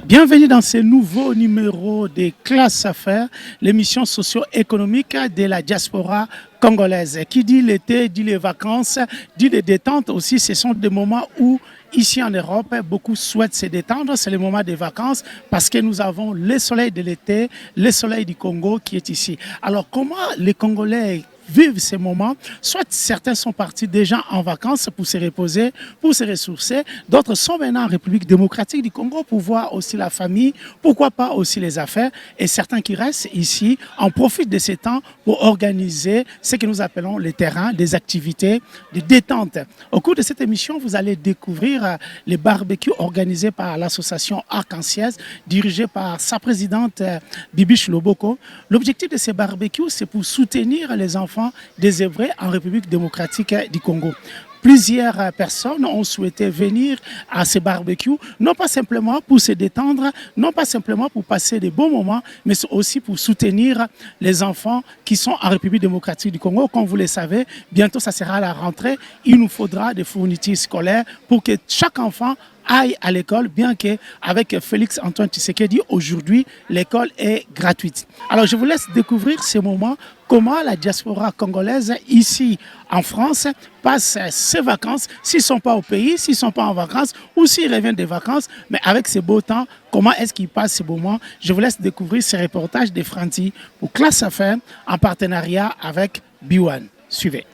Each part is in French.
Bienvenue dans ce nouveau numéro des Classes Affaires, l'émission socio-économique de la diaspora congolaise. Qui dit l'été, dit les vacances, dit les détentes aussi. Ce sont des moments où, ici en Europe, beaucoup souhaitent se détendre. C'est le moment des vacances parce que nous avons le soleil de l'été, le soleil du Congo qui est ici. Alors, comment les Congolais vivent ces moments? Soit certains sont partis déjà en vacances pour se reposer, pour se ressourcer. D'autres sont maintenant en République démocratique du Congo pour voir aussi la famille, pourquoi pas aussi les affaires. Et certains qui restent ici en profitent de ces temps pour organiser ce que nous appelons les terrains, des activités de détente. Au cours de cette émission, vous allez découvrir les barbecues organisés par l'association Arc-en-Ciel, dirigée par sa présidente Bibiche Loboko. L'objectif de ces barbecues, c'est pour soutenir les enfants désœuvrés en République démocratique du Congo. Plusieurs personnes ont souhaité venir à ces barbecues, non pas simplement pour se détendre, non pas simplement pour passer des bons moments, mais aussi pour soutenir les enfants qui sont en République démocratique du Congo. Comme vous le savez, bientôt ça sera la rentrée. Il nous faudra des fournitures scolaires pour que chaque enfant aille à l'école, bien qu'avec Félix Antoine Tshisekedi, aujourd'hui, l'école est gratuite. Alors, je vous laisse découvrir ces moments, comment la diaspora congolaise, ici en France, passe ses vacances, s'ils ne sont pas au pays, s'ils ne sont pas en vacances, ou s'ils reviennent des vacances, mais avec ces beaux temps, comment est-ce qu'ils passent ces moments? Je vous laisse découvrir ces reportages de Franti pour Classe Affaires, en partenariat avec B1. Suivez.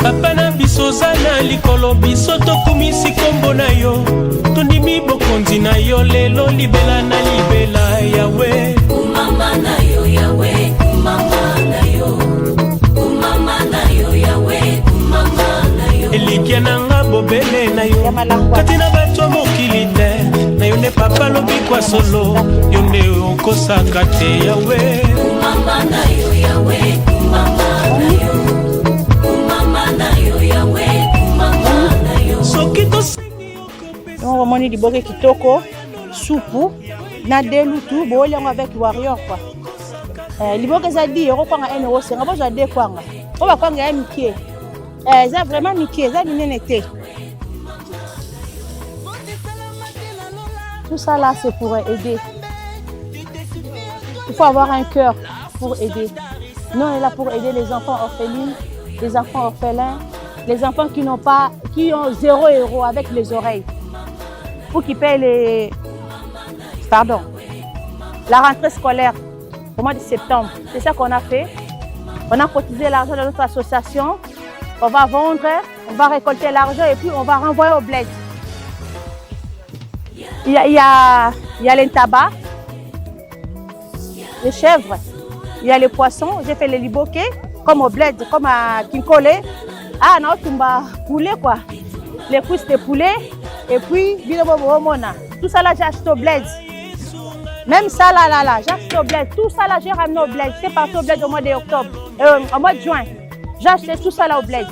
Papa na biso zana likolo biso tokumisi kombo na yo tondimi bokonzi na yo lelo libela na libela yawe umama na yo yawe umama na yo umama na yo yawe umama na yo elikia nanga bobele na yo katina bato mokili te na yo ne papa lobi kwa solo yo ne okosaka te yawe umama na yo yawe umama na yo on moni liboke kitoko soupu na delutu booliango avec warrior quoi liboke za 10 € kwanga 1 € senga boza de kwanga o ba kwanga ya mikie za vraiment mikie za minene te. Tout ça là c'est pour aider. Il faut avoir un cœur pour aider. Nous on est là pour aider les enfants orphelins, les enfants orphelins, les enfants qui ont 0 € avec les oreilles. Pour qu'ils payent la rentrée scolaire au mois de septembre. C'est ça qu'on a fait. On a cotisé l'argent de notre association. On va vendre, on va récolter l'argent et puis on va renvoyer au bled. Il y a les tabac, les chèvres, il y a les poissons. J'ai fait les liboquets comme au bled, comme à Kinkole. Ah non, tu m'as poulet quoi. Les cuisses de poulet. Et puis, tout ça là, j'ai acheté au bled. Même ça là, j'ai acheté au bled. Tout ça là, j'ai ramené au bled. C'est parti au bled au mois au mois de juin. J'ai acheté tout ça là au bled.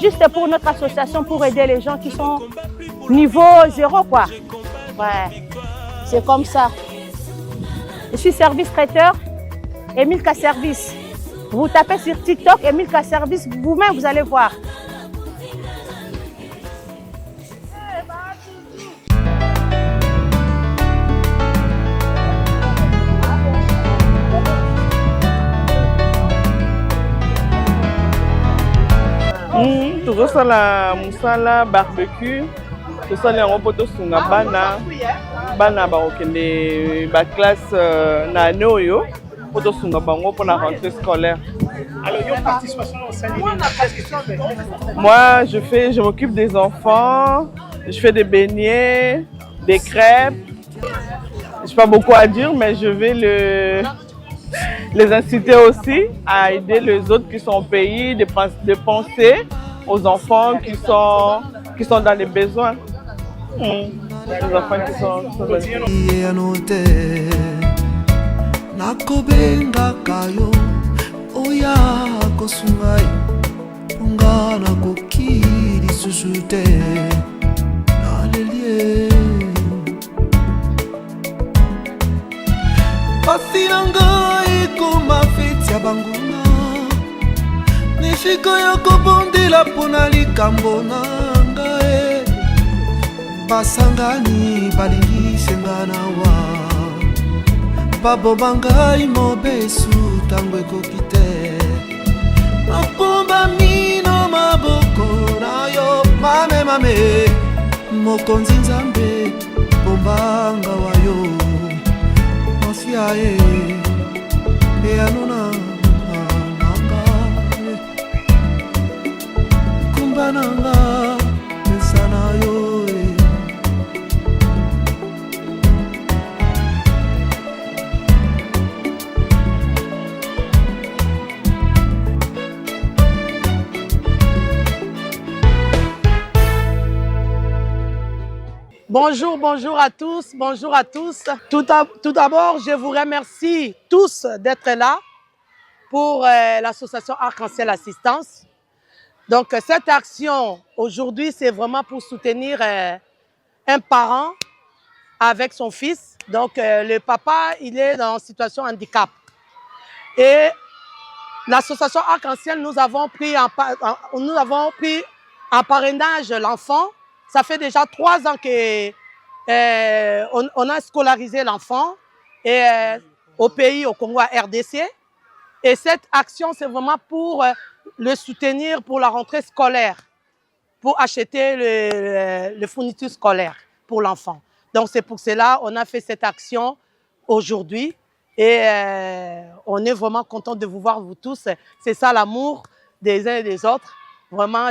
Juste pour notre association, pour aider les gens qui sont niveau 0 quoi. Ouais, c'est comme ça. Je suis service traiteur, Emilka Service. Vous tapez sur TikTok, Emilka Service, vous-même vous allez voir. Tozosala musala barbecue tosala yango mpo tosunga bana bakokende baklasse na année oyo mpo tosunga bango mpo na rentrée scolaire. Alors, il y a une participation au sein de qu'est-ce que tu fais? Moi, je m'occupe des enfants, je fais des beignets, des crêpes. Je n'ai pas beaucoup à dire, mais je vais les inciter aussi à aider les autres qui sont au pays, de penser aux enfants qui sont dans les besoins. Les enfants qui sont dans les besoins. Oya kosungai ungana kokiri susute nalelie pasiranga ikoma feti ya banguna nifika ya kobondela pona likambo na ngai basangani balingisi senga nawa baboba ngai mobesu ntango ekoki te nakumba mino maboko na yo mame mame mokonzi nzambe bombanga wa yo mafia eyanona nanga kumba nanga mesa na yo Bonjour, bonjour à tous, bonjour à tous. Tout d'abord, je vous remercie tous d'être là pour l'association Arc-en-Ciel Assistance. Donc, cette action aujourd'hui, c'est vraiment pour soutenir un parent avec son fils. Donc, le papa, il est en situation de handicap. Et l'association Arc-en-Ciel, nous avons pris en parrainage l'enfant. Ça fait déjà 3 ans qu'on a scolarisé l'enfant au pays, au Congo, à RDC. Et cette action, c'est vraiment pour le soutenir pour la rentrée scolaire, pour acheter le fourniture scolaire pour l'enfant. Donc, c'est pour cela qu'on a fait cette action aujourd'hui. Et on est vraiment content de vous voir, vous tous. C'est ça l'amour des uns et des autres. Vraiment,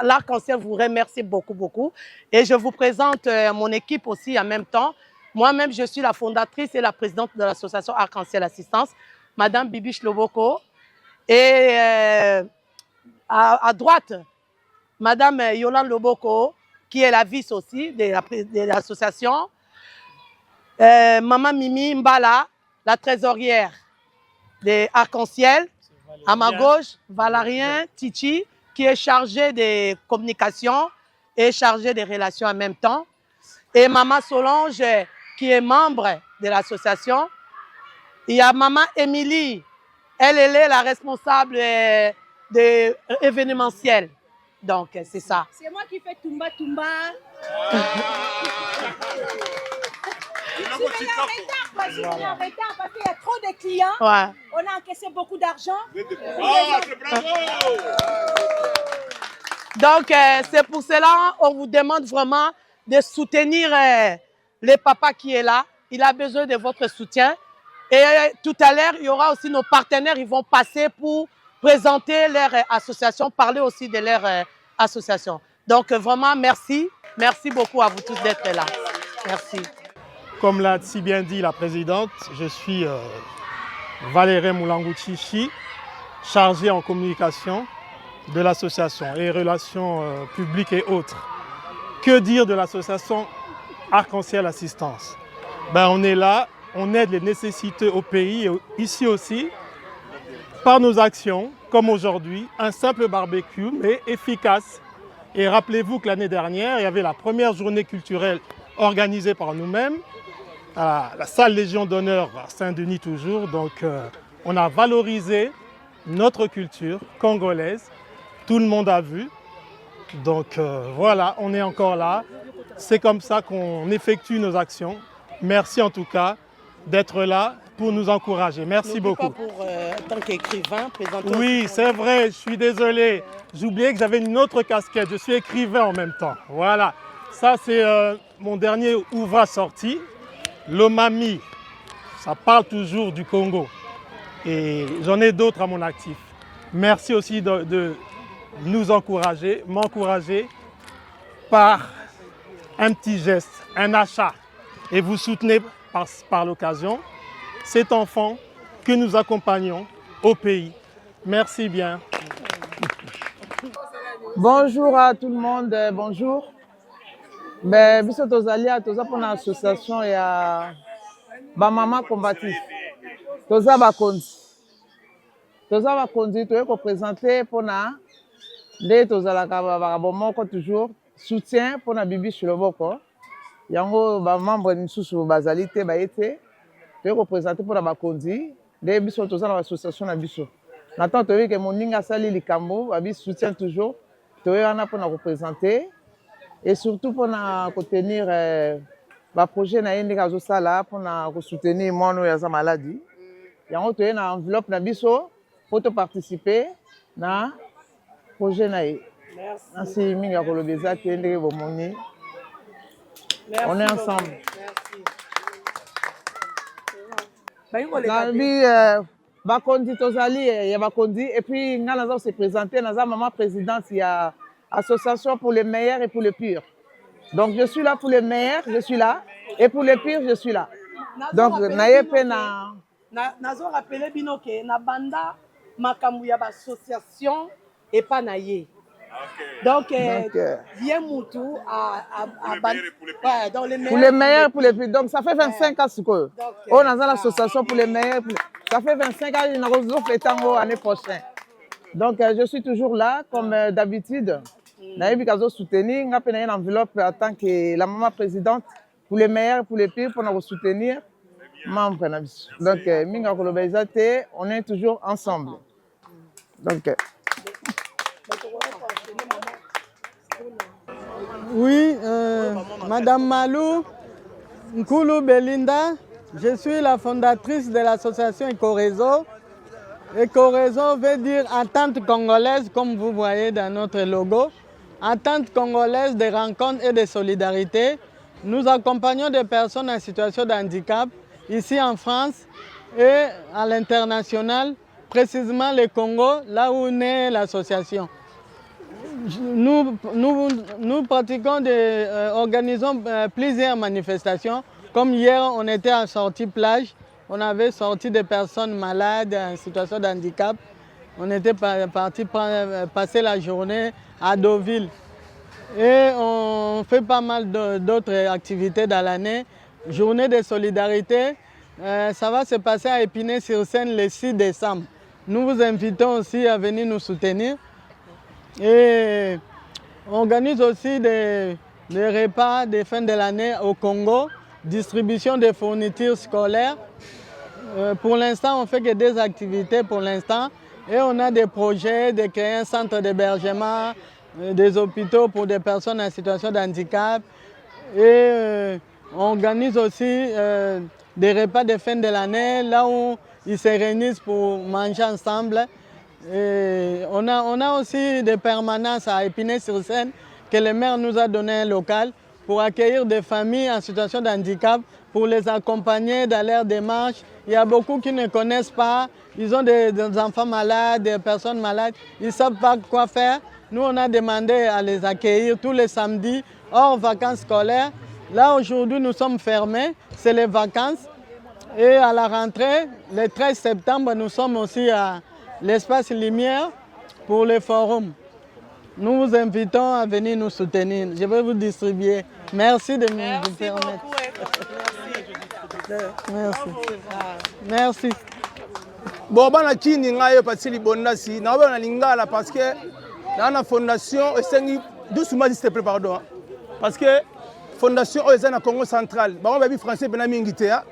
l'Arc-en-Ciel vous remercie beaucoup, beaucoup. Et je vous présente mon équipe aussi en même temps. Moi-même, je suis la fondatrice et la présidente de l'association Arc-en-Ciel Assistance, Madame Bibiche Loboko. Et à droite, Madame Yolande Loboko, qui est la vice aussi de l'association. Maman Mimi Mbala, la trésorière de Arc-en-Ciel. À ma gauche, Valérien Titi, qui est chargé des communications et chargé des relations en même temps. Et Maman Solange, qui est membre de l'association. Il y a Maman Émilie, elle est la responsable de l'événementiel. Donc, c'est ça. C'est moi qui fais Tumba Tumba. Je suis venue en retard parce qu'il y a trop de clients. Ouais. On a encaissé beaucoup d'argent. Donc, c'est pour cela qu'on vous demande vraiment de soutenir le papa qui est là. Il a besoin de votre soutien. Et tout à l'heure, il y aura aussi nos partenaires. Ils vont passer pour présenter leur association, parler aussi de leur association. Donc, vraiment, merci. Merci beaucoup à vous tous d'être là. Merci. Comme l'a si bien dit la présidente, je suis Valérie Moulangu-Chichi, chargé en communication de l'association et relations publiques et autres. Que dire de l'association Arc-en-Ciel Assistance? On est là, on aide les nécessiteux au pays et ici aussi par nos actions, comme aujourd'hui, un simple barbecue mais efficace. Et rappelez-vous que l'année dernière, il y avait la première journée culturelle organisée par nous-mêmes à la salle Légion d'honneur à Saint-Denis toujours. Donc on a valorisé notre culture congolaise. Tout le monde a vu. Donc voilà, on est encore là. C'est comme ça qu'on effectue nos actions. Merci en tout cas d'être là pour nous encourager. Merci beaucoup. Pas pour, en tant qu'écrivain, présenter. Oui, c'est vrai, je suis désolé. J'oubliais que j'avais une autre casquette. Je suis écrivain en même temps. Voilà. Ça, c'est mon dernier ouvrage sorti. Lomami, ça parle toujours du Congo et j'en ai d'autres à mon actif. Merci aussi de nous encourager, m'encourager par un petit geste, un achat. Et vous soutenez par l'occasion cet enfant que nous accompagnons au pays. Merci bien. Bonjour à tout le monde, bonjour. Biso tozali toza pona association ya ba mama combatif. Toza bakonzi toye ko présenter pona nde tozalaka ba moko toujours soutien pona Bibiche Loboko. Yango ba membre misusu bazali te bayete toye ko présenter pona bakonzi nde biso toza na association na biso. Nathan toye ke moninga sali likambo ba biso soutien toujours toye wana pona ko présenter. Et surtout pour tenir projet na yende kazo sala pour na soutenir moi no ya za maladie. Yango to na enveloppe na biso pour te participer na projet na ye. Merci minga kolobeza te ndenge bomoni. On est ensemble. Merci. Bakondi tozali ya bakondi et puis nga naza se présenter naza maman présidente ya association pour les meilleurs et pour les purs. Donc je suis là pour les meilleurs, je suis là et pour les purs je suis là. Donc naye pe na nazo rappeler bino ke na banda makambu ya association et pas na ye. Donc bien moutou dans les meilleurs. Pour les meilleurs pour les purs. Donc ça fait 25 ans sikoyo. On a l'association pour les meilleurs. Ça fait 25 ans qu'on a fait tango l'année prochaine. Donc je suis toujours là comme d'habitude. Naïbi kazo soutenir, nga pe na une enveloppe en tant que la maman présidente pour les meilleurs pour les pires pour nous soutenir. Membre na biso. Donc minga kolobeza te, on est toujours ensemble. Donc oui, Madame Malou Nkulu Belinda, je suis la fondatrice de l'association Ecorezo. Ecorezo veut dire Entente congolaise, comme vous voyez dans notre logo. Entente congolaise de rencontres et de solidarité. Nous accompagnons des personnes en situation de handicap ici en France et à l'international, précisément le Congo, là où naît l'association. Nous pratiquons organisons plusieurs manifestations. Comme hier, on était en sortie plage. On avait sorti des personnes malades en situation de handicap. On était parti passer la journée à Deauville. Et on fait pas mal d'autres activités dans l'année. Journée de solidarité, ça va se passer à Épinay-sur-Seine le 6 décembre. Nous vous invitons aussi à venir nous soutenir. Et on organise aussi des repas de fin de l'année au Congo, distribution de fournitures scolaires. Pour l'instant, on fait que des activités pour l'instant. Et on a des projets de créer un centre d'hébergement, des hôpitaux pour des personnes en situation de handicap. Et on organise aussi des repas de fin de l'année, là où ils se réunissent pour manger ensemble. Et on a aussi des permanences à Épinay-sur-Seine que le maire nous a donné un local pour accueillir des familles en situation de handicap, pour les accompagner dans leurs démarches. Il y a beaucoup qui ne connaissent pas, ils ont des enfants malades, des personnes malades, ils ne savent pas quoi faire. Nous, on a demandé à les accueillir tous les samedis, hors vacances scolaires. Là, aujourd'hui, nous sommes fermés, c'est les vacances. Et à la rentrée, le 13 septembre, nous sommes aussi à l'espace Lumière pour le forum. Nous vous invitons à venir nous soutenir. Je vais vous distribuer. Merci de nous permettre. Merci. Merci. Bon, bana kini ngayo pati libondasi. Na bana lingala parce que dans la fondation esengi doucement s'il te plaît pardon. Parce que fondation est na Congo central. Ba babi français bena mingi te ya.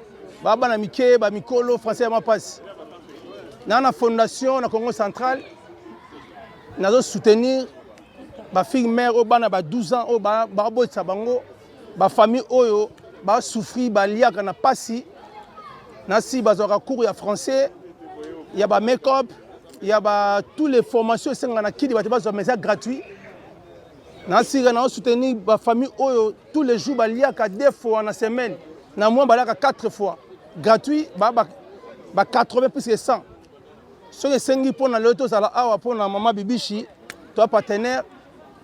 Ba bana mike ba mikolo français ma passe. Dans la fondation na Congo central nazo soutenir ba fille mère au bana ba 12 ans au ba botsa bango ba famille oyo ba souffrir ba liaka na pasi na si bazora cours ya français il y a ba make-up il y a ba toutes les formations senga na kidi ba bazo message gratuit na si na soutenir ba famille oyo tous les jours ba liaka 2 fois en semaine na moins ba liaka 4 fois gratuit ba 80 plus que 100 ce que sengi pour na loto sala awa pour na maman bibishi toi partenaire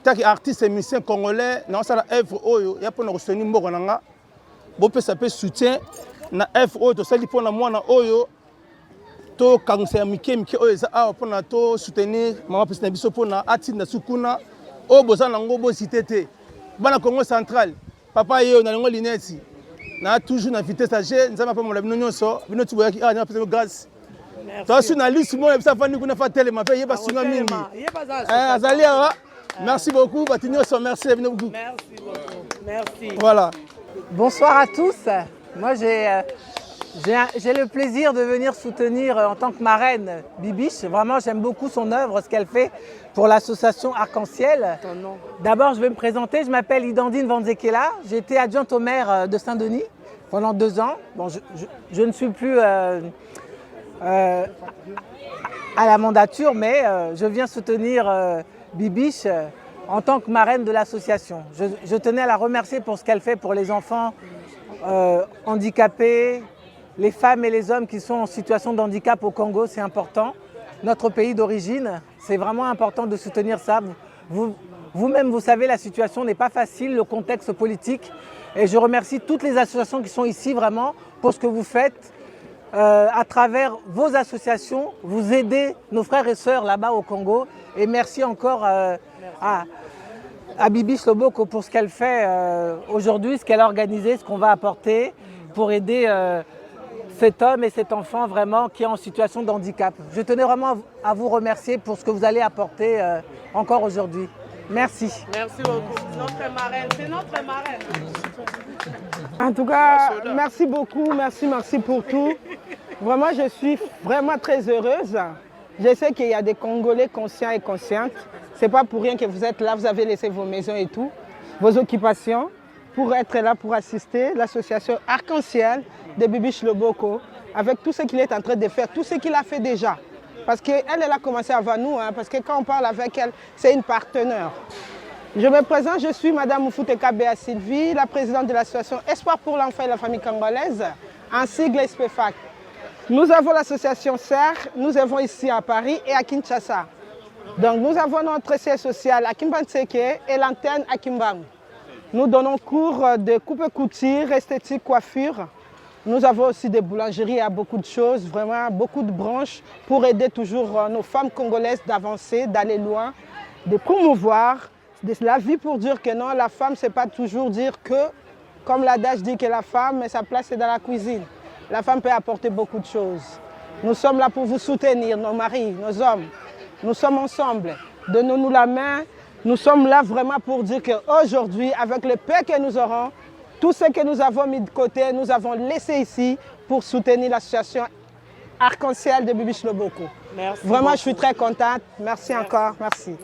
tant qu'artiste et musicien congolais na sala œuvre oyo ya pour na soutenir mboko nanga bo pe ça peut soutien na œuvre oyo to sali pour na mwana oyo to kangse mike oyo za awa pour na to soutenir maman pesi na biso pour na ati na sukuna o boza nango bo cité bana Congo central papa yo na ngo lineti na toujours na vitesse age nzama pa mo la bino nyonso bino tu boyaki na pesi grâce toi sur na liste moi ça fani kuna fa tele ma fait yeba sunga mingi azali awa merci beaucoup batinyo so merci beaucoup merci beaucoup merci voilà. Bonsoir à tous. Moi, j'ai J'ai le plaisir de venir soutenir en tant que marraine Bibiche. Vraiment, j'aime beaucoup son œuvre, ce qu'elle fait pour l'association Arc-en-Ciel. D'abord, je vais me présenter. Je m'appelle Idandine Vanzekela. J'ai été adjointe au maire de Saint-Denis pendant 2 ans. Bon, je ne suis plus à la mandature, mais je viens soutenir Bibiche en tant que marraine de l'association. Je tenais à la remercier pour ce qu'elle fait pour les enfants handicapés, les femmes et les hommes qui sont en situation de handicap au Congo, c'est important. Notre pays d'origine, c'est vraiment important de soutenir ça. Vous-même, vous savez, la situation n'est pas facile, le contexte politique. Et je remercie toutes les associations qui sont ici vraiment pour ce que vous faites. À travers vos associations, vous aidez nos frères et sœurs là-bas au Congo. Et merci encore à Bibiche Loboko pour ce qu'elle fait aujourd'hui, ce qu'elle a organisé, ce qu'on va apporter pour aider cet homme et cet enfant vraiment qui est en situation de handicap. Je tenais vraiment à vous remercier pour ce que vous allez apporter encore aujourd'hui. Merci. Merci beaucoup. Notre marraine, c'est notre marraine. En tout cas, merci beaucoup, merci pour tout. Vraiment, je suis vraiment très heureuse. Je sais qu'il y a des Congolais conscients et conscientes. Ce n'est pas pour rien que vous êtes là, vous avez laissé vos maisons et tout, vos occupations, pour être là, pour assister l'association Arc-en-Ciel de Bibiche Loboko, avec tout ce qu'il est en train de faire, tout ce qu'il a fait déjà. Parce qu'elle a commencé avant nous, parce que quand on parle avec elle, c'est une partenaire. Je me présente, je suis Madame Moufouté Béa Sylvie, la présidente de l'association Espoir pour l'enfant et la famille congolaise, en sigle SPFAC. Nous avons l'association SER, nous avons ici à Paris et à Kinshasa. Donc nous avons notre siège social à Kimbanseke et l'antenne à Kimbangu. Nous donnons cours de coupe-couture, esthétique, coiffure. Nous avons aussi des boulangeries à beaucoup de choses, vraiment beaucoup de branches pour aider toujours nos femmes congolaises d'avancer, d'aller loin, de promouvoir la vie pour dire que non, la femme, c'est pas toujours dire que, comme l'adage dit que la femme, sa place est dans la cuisine. La femme peut apporter beaucoup de choses. Nous sommes là pour vous soutenir, nos maris, nos hommes. Nous sommes ensemble. Donnons-nous la main. Nous sommes là vraiment pour dire qu'aujourd'hui, avec le peu que nous aurons, tout ce que nous avons mis de côté, nous avons laissé ici pour soutenir l'association Arc-en-Ciel de Bibiche Loboko. Merci vraiment, beaucoup. Je suis très contente. Merci encore. Merci.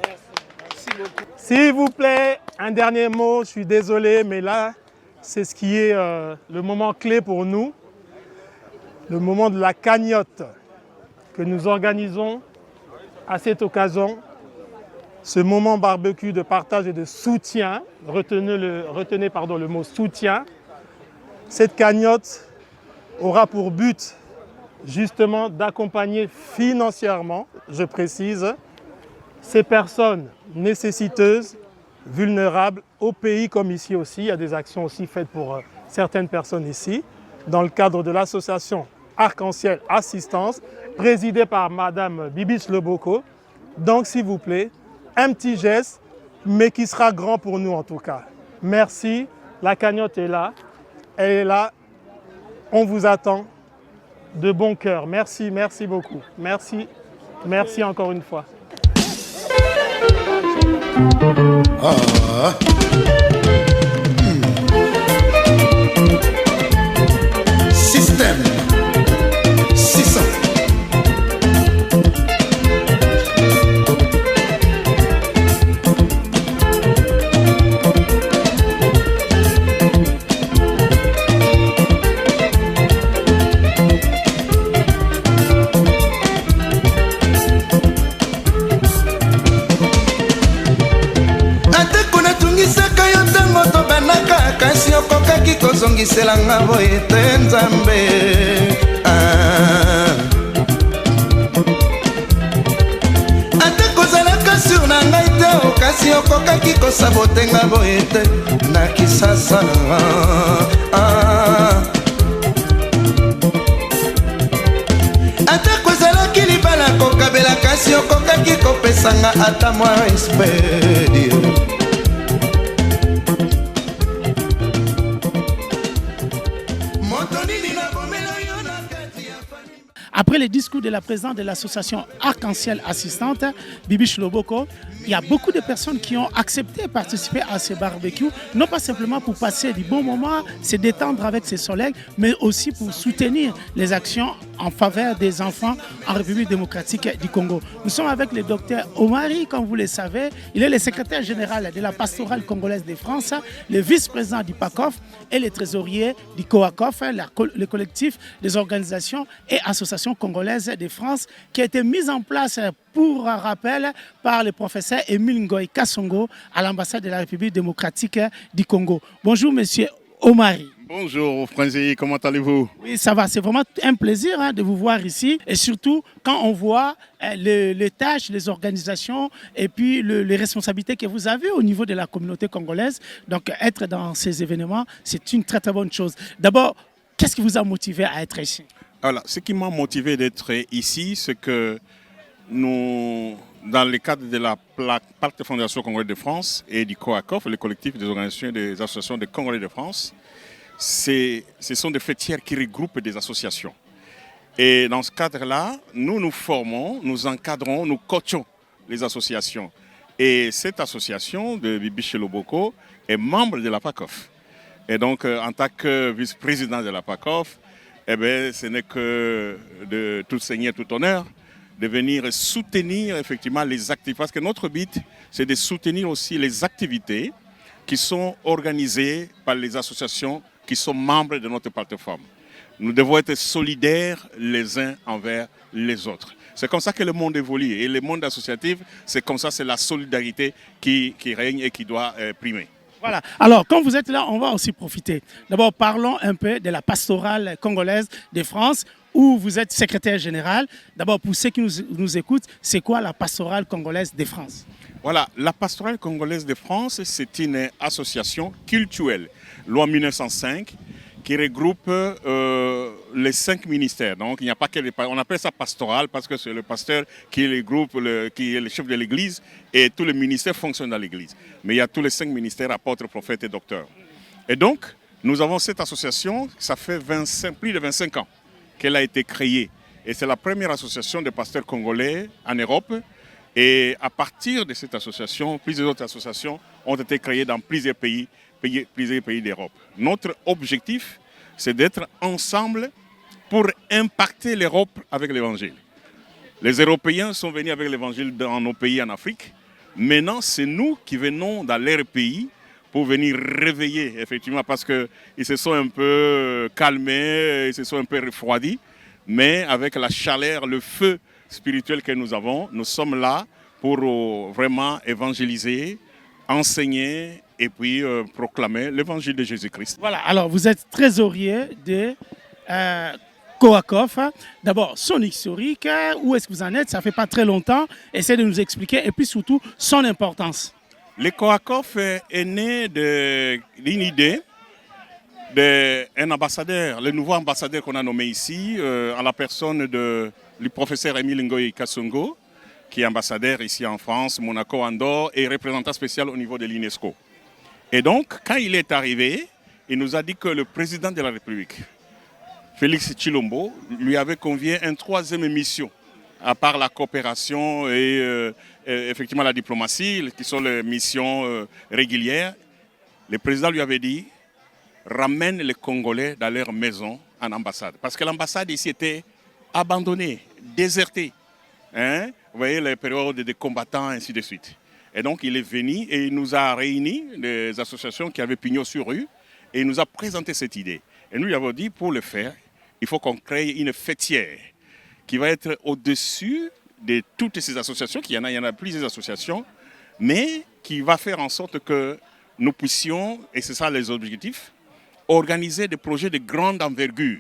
Merci beaucoup. S'il vous plaît, un dernier mot, je suis désolé, mais là, c'est ce qui est le moment clé pour nous, le moment de la cagnotte que nous organisons à cette occasion. Ce moment barbecue de partage et de soutien, retenez le mot soutien, cette cagnotte aura pour but justement d'accompagner financièrement, je précise, ces personnes nécessiteuses, vulnérables, au pays comme ici aussi. Il y a des actions aussi faites pour certaines personnes ici, dans le cadre de l'association Arc-en-Ciel Assistance, présidée par Madame Bibiche Loboko. Donc s'il vous plaît, un petit geste, mais qui sera grand pour nous en tout cas. Merci, la cagnotte est là, elle est là, on vous attend de bon cœur. Merci, merci beaucoup. Merci, merci encore une fois. Système 600. kasi okokaki kozongiselanga boye te nzambe ata kozalaka sur na ngai te okasi okokaki kosabotenga boye te na kisasa ata kozalaki libala kokabela kasi okokaki kopesanga ata mwa espedi. Après le discours de la présidente de l'association Arc-en-Ciel Assistante, Bibi Chiloboko, il y a beaucoup de personnes qui ont accepté de participer à ce barbecue, non pas simplement pour passer du bon moment, se détendre avec ces soleils, mais aussi pour soutenir les actions en faveur des enfants en République démocratique du Congo. Nous sommes avec le docteur Omari, comme vous le savez. Il est le secrétaire général de la pastorale congolaise de France, le vice-président du PACOF et le trésorier du COACOF, le collectif des organisations et associations congolaises de France, qui a été mis en place pour rappel par le professeur Émile Ngoï Kassongo à l'ambassade de la République démocratique du Congo. Bonjour monsieur Omari. Bonjour Franzi, comment allez-vous? Oui, ça va, c'est vraiment un plaisir de vous voir ici et surtout quand on voit les tâches, les organisations et puis les responsabilités que vous avez au niveau de la communauté congolaise. Donc être dans ces événements, c'est une très très bonne chose. D'abord, qu'est-ce qui vous a motivé à être ici? Alors, ce qui m'a motivé d'être ici, c'est que nous, dans le cadre de la Pacte Fondation Congolaise de France et du COACOF, le collectif des organisations et des associations de Congolais de France, ce sont des fêtières qui regroupent des associations. Et dans ce cadre-là, nous nous formons, nous encadrons, nous coachons les associations. Et cette association de Bibi Chiloboko est membre de la PACOF. Et donc, en tant que vice-président de la PACOF, eh bien, ce n'est que de tout seigneur, tout honneur, de venir soutenir effectivement les activités. Parce que notre but, c'est de soutenir aussi les activités qui sont organisées par les associations qui sont membres de notre plateforme. Nous devons être solidaires les uns envers les autres. C'est comme ça que le monde évolue. Et le monde associatif, c'est comme ça, c'est la solidarité qui règne et qui doit primer. Voilà. Alors, quand vous êtes là, on va aussi profiter. D'abord, parlons un peu de la pastorale congolaise de France, où vous êtes secrétaire général. D'abord, pour ceux qui nous écoutent, c'est quoi la pastorale congolaise de France? Voilà, la pastorale congolaise de France, c'est une association cultuelle, loi 1905, qui regroupe les 5 ministères. Donc, il n'y a pas que on appelle ça pastorale parce que c'est le pasteur qui regroupe, qui est le chef de l'église et tous les ministères fonctionnent dans l'église. Mais il y a tous les 5 ministères, apôtres, prophètes et docteurs. Et donc, nous avons cette association, ça fait plus de 25 ans qu'elle a été créée. Et c'est la première association de pasteurs congolais en Europe. Et à partir de cette association, plusieurs autres associations ont été créées dans plusieurs pays d'Europe. Notre objectif, c'est d'être ensemble pour impacter l'Europe avec l'Évangile. Les Européens sont venus avec l'Évangile dans nos pays en Afrique. Maintenant, c'est nous qui venons dans leur pays pour venir réveiller, effectivement, parce qu'ils se sont un peu calmés, ils se sont un peu refroidis. Mais avec la chaleur, le feu spirituel que nous avons, nous sommes là pour vraiment évangéliser, enseigner et puis proclamer l'évangile de Jésus-Christ. Voilà, alors vous êtes trésorier de COACOF. D'abord, son historique, où est-ce que vous en êtes? Ça ne fait pas très longtemps. Essayez de nous expliquer et puis surtout son importance. Le COACOF est né d'une idée d'un ambassadeur, le nouveau ambassadeur qu'on a nommé ici, en la personne du professeur Émile Ngoï Kassongo, qui est ambassadeur ici en France, Monaco, Andorre, et représentant spécial au niveau de l'UNESCO. Et donc, quand il est arrivé, il nous a dit que le président de la République, Félix Tshilombo, lui avait convié une 3e mission, à part la coopération et effectivement la diplomatie, qui sont les missions régulières. Le président lui avait dit, ramène les Congolais dans leur maison en ambassade. Parce que l'ambassade ici était abandonnée, désertée. Hein? Vous voyez les périodes de combattants, ainsi de suite. Et donc il est venu et il nous a réunis, des associations qui avaient pignon sur rue, et il nous a présenté cette idée. Et nous lui avons dit, pour le faire, il faut qu'on crée une fêtière qui va être au-dessus de toutes ces associations, il y en a plusieurs associations, mais qui va faire en sorte que nous puissions, et c'est ça les objectifs, organiser des projets de grande envergure.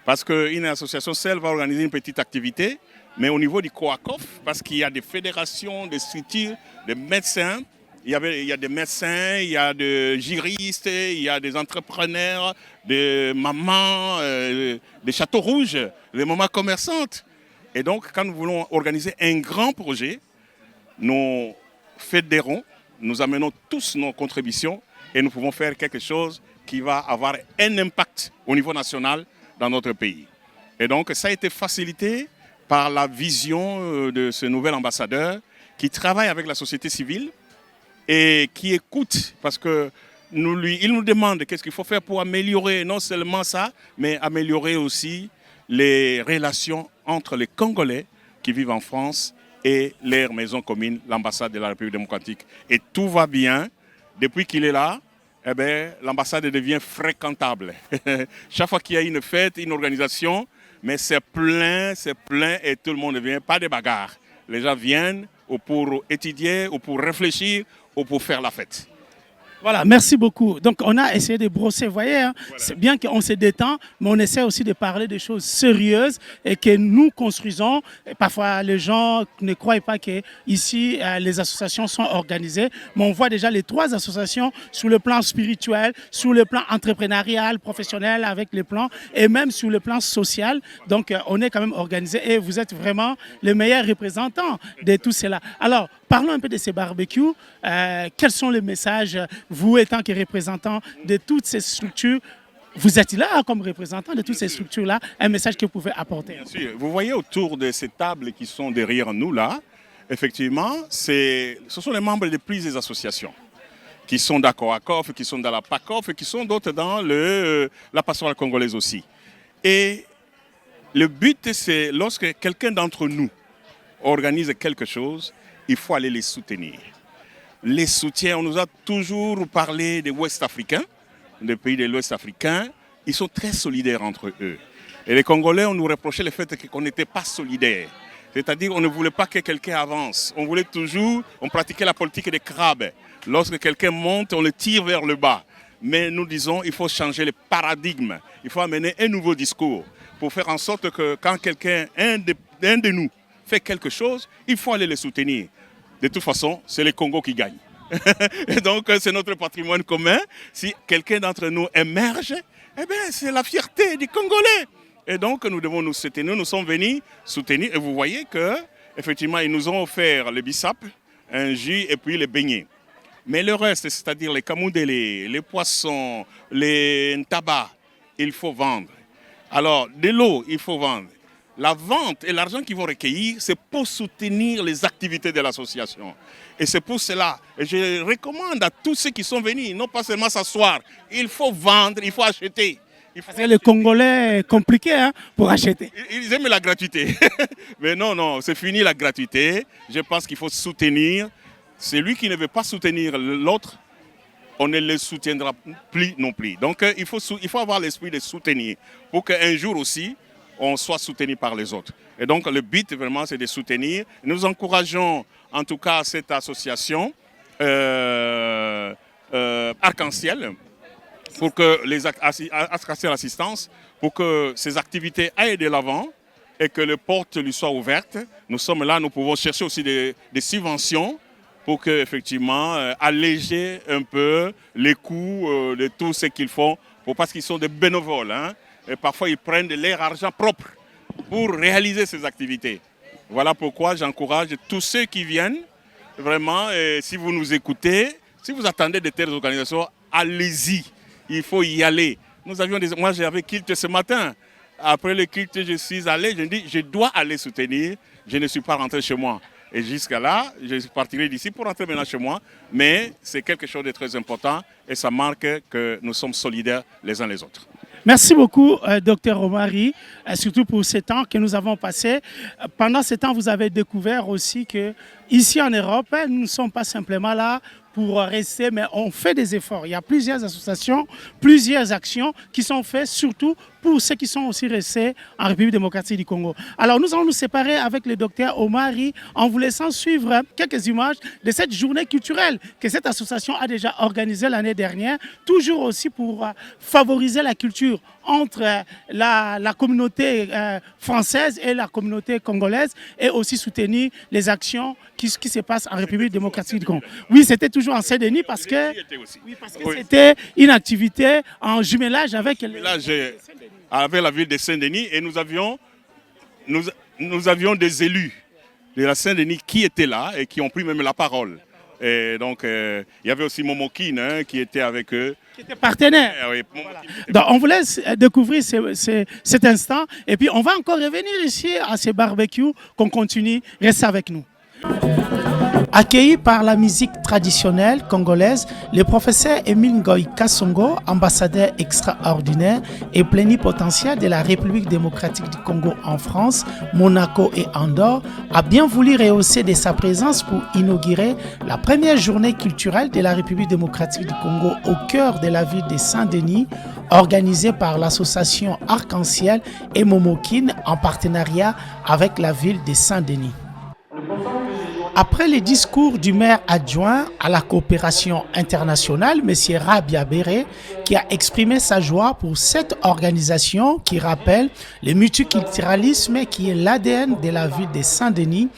Parce qu'une association seule va organiser une petite activité, mais au niveau du COACOF, parce qu'il y a des fédérations, des structures, des médecins, il y a des médecins, il y a des juristes, il y a des entrepreneurs, des mamans, des châteaux rouges, des mamans commerçantes. Et donc, quand nous voulons organiser un grand projet, nous fédérons, nous amenons tous nos contributions et nous pouvons faire quelque chose qui va avoir un impact au niveau national dans notre pays. Et donc, ça a été facilité par la vision de ce nouvel ambassadeur qui travaille avec la société civile et qui écoute, parce que il nous demande qu'est-ce qu'il faut faire pour améliorer non seulement ça, mais améliorer aussi les relations entre les Congolais qui vivent en France et leur maison commune, l'ambassade de la République démocratique. Et tout va bien. Depuis qu'il est là, eh bien, l'ambassade devient fréquentable. Chaque fois qu'il y a une fête, une organisation, mais c'est plein et tout le monde vient, pas de bagarre. Les gens viennent ou pour étudier, ou pour réfléchir, ou pour faire la fête. Voilà, merci beaucoup. Donc, on a essayé de brosser, vous voyez, hein, voilà. C'est bien qu'on se détend, mais on essaie aussi de parler de choses sérieuses et que nous construisons. Et parfois, les gens ne croient pas qu'ici, les associations sont organisées, mais on voit déjà les 3 associations sur le plan spirituel, sur le plan entrepreneurial, professionnel, avec les plans, et même sur le plan social. Donc, on est quand même organisé et vous êtes vraiment les meilleurs représentants de tout cela. Alors, parlons un peu de ces barbecues. Quels sont les messages, vous étant que représentant de toutes ces structures, vous êtes là comme représentant de toutes ces structures-là, un message que vous pouvez apporter? Bien sûr. Vous voyez autour de ces tables qui sont derrière nous là, effectivement, ce sont les membres de plusieurs associations qui sont d'accord à COF, qui sont dans la PACOF et qui sont d'autres dans la pastorale congolaise aussi. Et le but, c'est lorsque quelqu'un d'entre nous organise quelque chose, il faut aller les soutenir. Les soutiens, on nous a toujours parlé des Ouest africains, des pays de l'Ouest africain, ils sont très solidaires entre eux. Et les Congolais, on nous reprochait le fait qu'on n'était pas solidaires. C'est-à-dire qu'on ne voulait pas que quelqu'un avance. On voulait toujours, on pratiquait la politique des crabes. Lorsque quelqu'un monte, on le tire vers le bas. Mais nous disons, il faut changer le paradigme. Il faut amener un nouveau discours pour faire en sorte que quand quelqu'un, un de nous, fait quelque chose, il faut aller le soutenir. De toute façon, c'est le Congo qui gagne. Et donc, c'est notre patrimoine commun. Si quelqu'un d'entre nous émerge, eh bien, c'est la fierté des Congolais. Et donc, nous devons nous soutenir. Nous sommes venus soutenir. Et vous voyez qu'effectivement, ils nous ont offert le bissap, un jus et puis les beignets. Mais le reste, c'est-à-dire les camoudélés, les poissons, les tabacs, il faut vendre. Alors, de l'eau, il faut vendre. La vente et l'argent qu'ils vont recueillir, c'est pour soutenir les activités de l'association. Et c'est pour cela, et je recommande à tous ceux qui sont venus, non pas seulement s'asseoir, il faut vendre, il faut acheter. Parce que les Congolais, c'est compliqué hein, pour acheter. Ils aiment la gratuité. Mais non, c'est fini la gratuité. Je pense qu'il faut soutenir. Celui qui ne veut pas soutenir l'autre, on ne le soutiendra plus non plus. Donc il faut avoir l'esprit de soutenir pour qu'un jour aussi, on soit soutenu par les autres. Et donc le but vraiment c'est de soutenir. Nous encourageons en tout cas cette association Arc-en-Ciel pour que les Arc-en-Ciel Assistance, pour que ces activités aillent de l'avant et que les portes lui soient ouvertes. Nous sommes là, nous pouvons chercher aussi des subventions pour que, effectivement, alléger un peu les coûts de tout ce qu'ils font, parce qu'ils sont des bénévoles. Hein. Et parfois, ils prennent de leur argent propre pour réaliser ces activités. Voilà pourquoi j'encourage tous ceux qui viennent, vraiment, si vous nous écoutez, si vous attendez de telles organisations, allez-y, il faut y aller. Moi, j'avais culte ce matin. Après le culte, je suis allé, je me dis, je dois aller soutenir, je ne suis pas rentré chez moi. Et jusqu'à là, je partirai d'ici pour rentrer maintenant chez moi. Mais c'est quelque chose de très important et ça marque que nous sommes solidaires les uns les autres. Merci beaucoup, Dr Omari, surtout pour ce temps que nous avons passé. Pendant ce temps, vous avez découvert aussi qu'ici en Europe, nous ne sommes pas simplement là pour rester, mais on fait des efforts. Il y a plusieurs associations, plusieurs actions qui sont faites, surtout pour ceux qui sont aussi restés en République démocratique du Congo. Alors nous allons nous séparer avec le docteur Omari en vous laissant suivre quelques images de cette journée culturelle que cette association a déjà organisée l'année dernière, toujours aussi pour favoriser la culture entre la communauté française et la communauté congolaise et aussi soutenir les actions qui se passent en République démocratique du Congo. Oui, c'était toujours en Saint-Denis parce que c'était une activité en jumelage avec la ville de Saint-Denis et nous avions des élus de la Saint-Denis qui étaient là et qui ont pris même la parole Et donc, il y avait aussi Momokine hein, qui était avec eux. Qui était partenaire. Oui, Voilà. Donc, on vous laisse découvrir cet instant. Et puis, on va encore revenir ici à ces barbecues qu'on continue. Restez avec nous. Accueilli par la musique traditionnelle congolaise, le professeur Émile Ngoï Kasongo, ambassadeur extraordinaire et plénipotentiaire de la République démocratique du Congo en France, Monaco et Andorre, a bien voulu rehausser de sa présence pour inaugurer la première journée culturelle de la République démocratique du Congo au cœur de la ville de Saint-Denis, organisée par l'association Arc-en-Ciel et Momokine en partenariat avec la ville de Saint-Denis. Après les discours du maire adjoint à la coopération internationale, M. Rabia Béré, qui a exprimé sa joie pour cette organisation qui rappelle le multiculturalisme qui est l'ADN de la ville de Saint-Denis,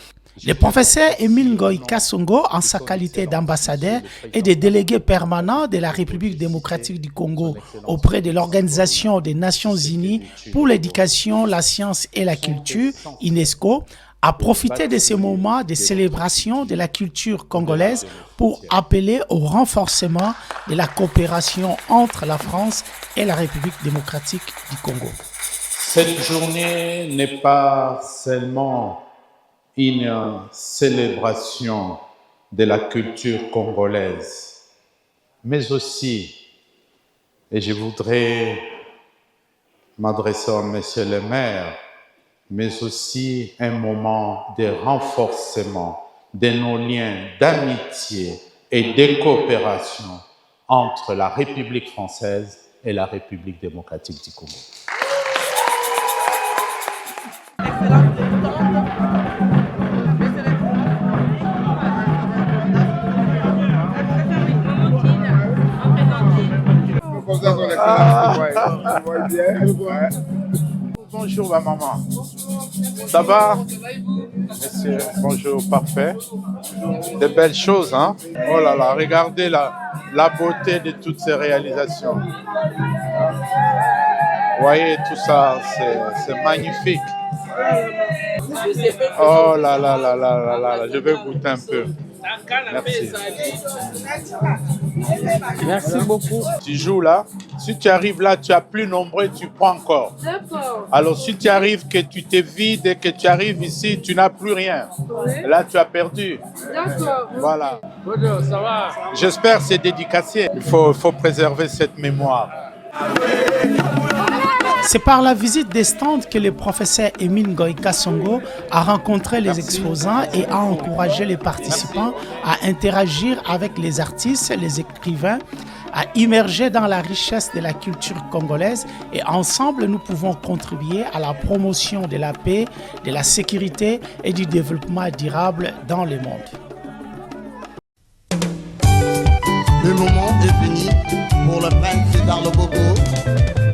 le professeur Émile Ngoï Kasongo, en sa qualité d'ambassadeur et de délégué permanent de la République démocratique du Congo auprès de l'Organisation des Nations Unies pour l'éducation, la science et la culture, UNESCO, a profité de ces moments de célébration de la culture congolaise pour appeler au renforcement de la coopération entre la France et la République démocratique du Congo. Cette journée n'est pas seulement une célébration de la culture congolaise, mais aussi, et je voudrais m'adresser à Monsieur le maire, mais aussi un moment de renforcement de nos liens d'amitié et de coopération entre la République française et la République démocratique du Congo. Bonjour ma maman. Ça va? Monsieur, bonjour, parfait. De belles choses, hein? Oh là là, regardez la beauté de toutes ces réalisations. Vous voyez, tout ça, c'est magnifique. Oh là là là là là là, je vais goûter un peu. Merci. Merci beaucoup. Tu joues là. Si tu arrives là, tu as plus nombreux, tu prends encore. D'accord. Alors si tu arrives que tu te vides et que tu arrives ici, tu n'as plus rien. Oui. Là, tu as perdu. D'accord. Voilà. Bonjour, ça va? J'espère que c'est dédicacé. Il faut préserver cette mémoire. C'est par la visite des stands que le professeur Émile Ngoï Kasongo a rencontré les exposants et a encouragé les participants à interagir avec les artistes, les écrivains, à immerger dans la richesse de la culture congolaise et ensemble nous pouvons contribuer à la promotion de la paix, de la sécurité et du développement durable dans le monde. Le moment est venu pour le prince César Lobogo.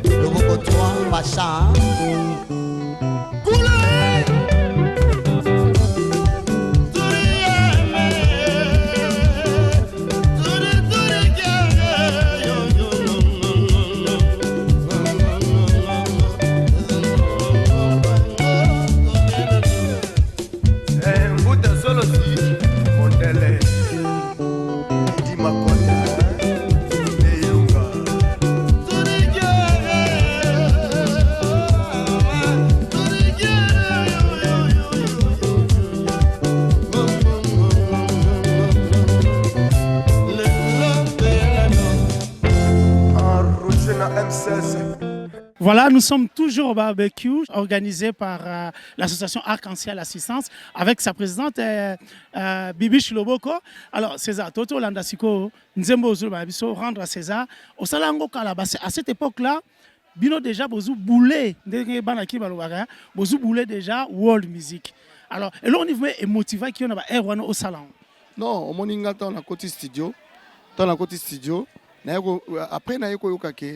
Le Bogotois, Pacha. Voilà, nous sommes toujours au barbecue organisé par l'association Arc-en-Ciel Assistance avec sa présidente Bibi Chiloboko. Alors, César, Toto Landasiko, Nzembo Zoubabiso, rendre à César. Au Salango Kalabase, à cette époque-là, Bino déjà Bozou boulé, Bozou boulé déjà world music. Alors, et là, on est motivé qui on a un au salon. Non, au Moningata, on a côté studio. Dans la côté studio, après, on a eu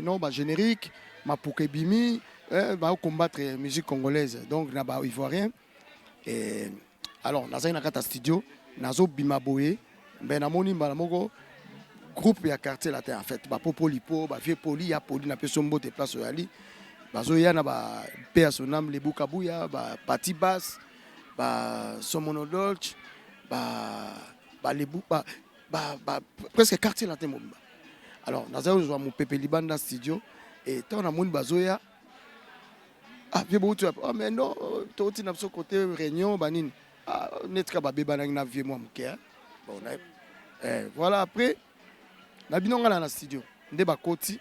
non, générique. Ma Bimi va combattre la musique congolaise. Donc, il y a Ivoirien. Alors, nous avons un studio, nous avons Bimaboé, nous avons un groupe de quartier là en fait. Popolipo, Vieux Poli, il y a Poli, il y a Sombo de place au Ali. Il y a Père Sonam, les Boukabouya, Pati Bass, Somonodolch, presque quartier là mobimba. Alors naza ozwa mo pepe libanda studio et tant na moni bazoya vieux bout oh mais non toti na so côté réunion banine netka ba beba na vieux moi mke bon voilà après na binonga na studio nde ba koti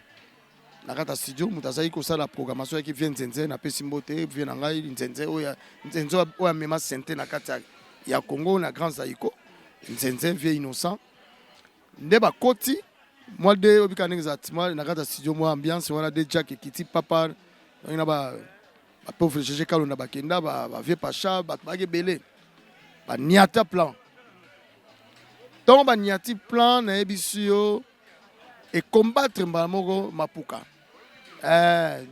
na kata studio mutazai ko sala programmation qui vient nzenze na pesi mbote vient na ngai nzenze oya mema sente na kata ya Congo na Grand Zaïko nzenze vieux innocent nde ba koti moi de obika exactement na kata studio moi ambiance wana de Jack Kiti papa na ba pauvre GG Kalonda bakenda ba vieux pacha ba belé ba niata plan donc ba niati plan na ebisio et combattre mbalmoko mapuka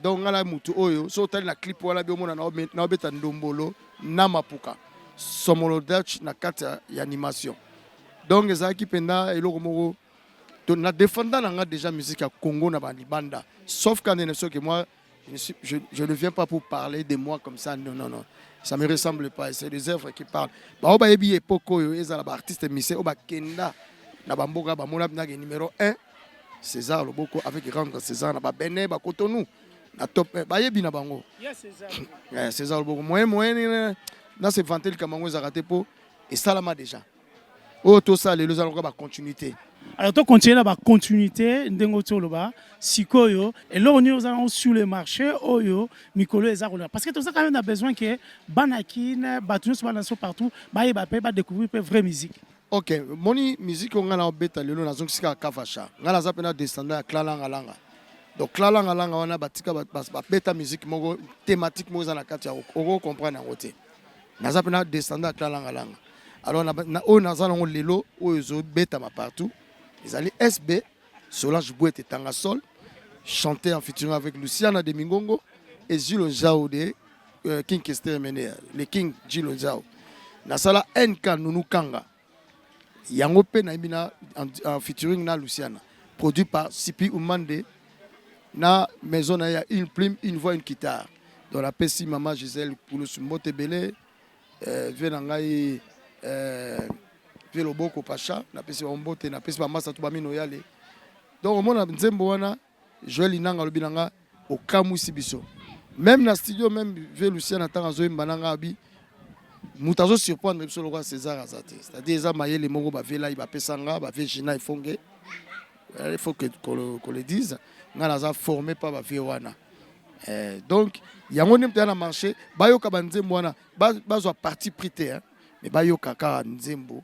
donc ngala mutu oyo so tali na clip wala bi omona na obeta ndombolo na mapuka somolo Dutch na kata ya animation donc ezaki penda eloko moko na défendant na déjà musique à Congo na banda sauf quand il que moi je ne viens pas pour parler de moi comme ça non ça me ressemble pas c'est des œuvres qui parlent ba oba yebi epoko yo ezala ba artiste mise oba kenda na bamboka ba mona na numéro 1 César Loboko avec rendre César na ba Benin ba Cotonou na top ba yebi na bango César César Loboko moyen na se vanter le Cameroun za raté po et ça là déjà tout ça les allons ba continuité. Alors, tu continues la continuité, sikoyo, et là, on est sur le marché, oyo, Mikolo et Zarola. Parce que tout ça, quand même, on a besoin que Banakin, Batunus, Banaso partout, va découvrir la vraie musique. Ok, mon musique, on a bêta, le nom, on a Kavacha. On a zapena descendant à Klalanga Langa. Donc, Klalanga Langa, on a batika, bêta musique, thématique, on a Katia, on comprend en côté. On a zapena descendant à Klalanga Langa. Alors, on a zalongo lelo, oyo, bêta partout. Ils allaient SB, Solange Bouette et Tangasol, chanter en featuring avec Luciana de Mingongo et Gilles Zhao de King Kester Mené, le King Gilles Zhao. Na sala NK Nounou Kanga, Yangope Naimina en featuring na Luciana, produit par Sipi Oumande, na maison na une plume, une voix, une guitare. Dans la PSI Maman Gisèle Poulos Mbote Belé, Venangaï. Le boko pacha na pesi ba mbote na pesi ba masa to ba mino yale donc mona nzembo wana Joël Inanga lobinanga au kamusi biso même na studio même ve Lucien na tanga zo mbananga abi mutazo surprendre biso lokwa César azate c'est-à-dire za mayele moko ba vela ba pesanga ba vegina ifonge il faut qu'on le dise ngana za formé pas ba vie wana donc yango ne mtana marché bayoka ba nzembo wana bazwa parti prité hein mais bayoka ka nzembo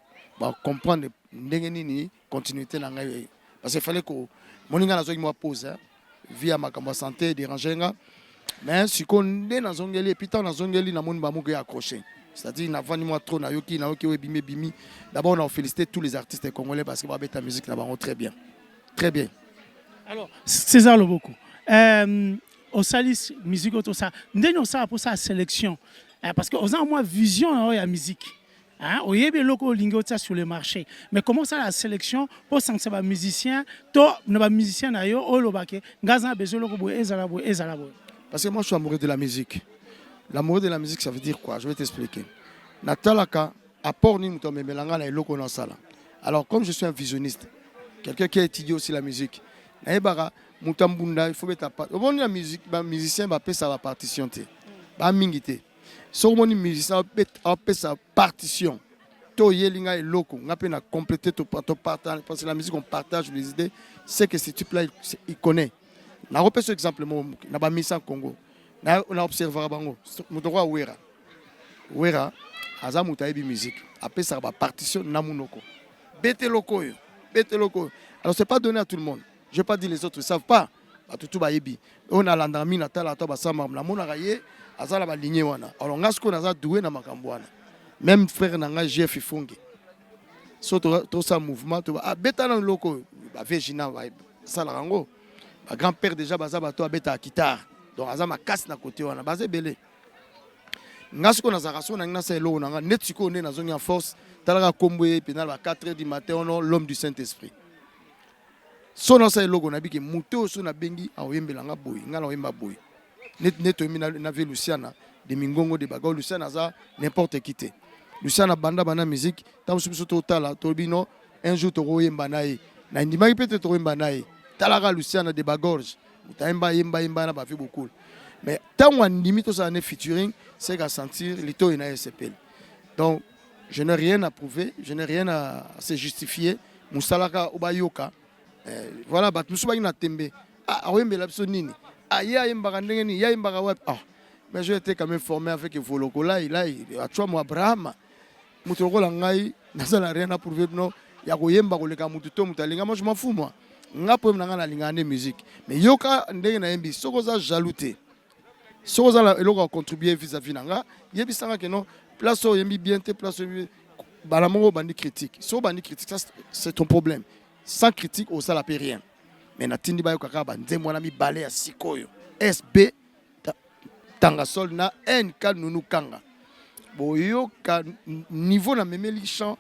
comprendre ndenge continuité na ngai parce qu'il fallait que moninga nazo moi pose via makambo santé dérangenga mais si qu'on ndé na zongeli et puis tant na zongeli na moni ba muke accroché c'est-à-dire na vani moi trop na yoki bimi d'abord on a félicité tous les artistes congolais parce que ba beta musique na bango très bien alors César Loboko au salis musique tout ça ndé no ça pour sa sélection parce que aux a moins vision ya musique. On y a bien locaux lingotia sur le marché. Mais comment ça la sélection pour sanctionner les musiciens, toi, nos musiciens d'ailleurs, au lobake, gazan besoin locaux ezalabo. Parce que moi je suis amoureux de la musique. L'amour de la musique ça veut dire quoi? Je vais t'expliquer. Natalaka apport ni muto me melanga na locaux dans sala. Alors comme je suis un visionniste, quelqu'un qui a étudié aussi la musique, na ebara mutambunda il faut mettre pas. Bon la musique, ba musicien ba pesa la partition té. Ba mingité. Si on est musicien, on peut sa partition. To yelinga et loko, on peut compléter ton partage parce que la musique on partage les idées. C'est que ce type-là il connaît. On a repéré ce exemple, on a mis ça en Congo. On a observé bango. Mutoro Wera. Wera, aza mutaebi musique. Après ça va partition namunoko. Bete loko. Alors c'est pas donné à tout le monde. Je vais pas dire les autres ne savent pas. Tout ba yebi. On a landami na tala to ba sama na mona raye. Azala ba lignée wana. Alors ngasko naza doué na makambo wana. Même frère nanga Jeff Ifonge. So to ça mouvement to beta na loko ba vegina ba sala rango. Ba grand-père déjà baza ba to beta guitare. Donc azama casse na côté wana bazé belé. Ngasko naza raso na ngasa elo nanga netiko ne na zongi en force talaka komboye penal ba 4h du matin on l'homme du Saint-Esprit. So na sa elo na biki muto so na bengi aoyembelanga boy ngala oyemba boy. Net na ve Luciana de Mingongo de Bago Luciana za n'importe qui te Luciana banda musique tant que total tobino un jour tokoyemba na ye na ndimaki mpe te tokoyemba na ye talaka Luciana de Bagorge mutayemba yemba na bafi beaucoup mais ntango andimi tosala ne featuring c'est qu'à sentir litoyi na ye sepeli. Donc je n'ai rien à prouver, je n'ai rien à se justifier. Musalaka obayoka voilà bat musuba ina tembe awembela biso nini ya yembaka ndenge ni ya yembaka wapi mais j'ai été quand même formé avec Voloko là il a choisi moi Abraham mutu lokola ngai nazala rien à prouver non ya koyemba koleka mutu to mutalinga moi je m'en fous moi ngapo mnanga na lingane musique mais yoka ndenge na yembi soko za jalouté soko za eloko contribuer vis-à-vis nanga yebisanga que non place au yembi bien te place balamongo bandi critique so bandi critique ça c'est ton problème sans critique au ça la peut rien mais na tindi bayo kaka banze mwana mi balé ya sikoyo SB tanga sol na NK nunu kanga boyo ka niveau na memeli chant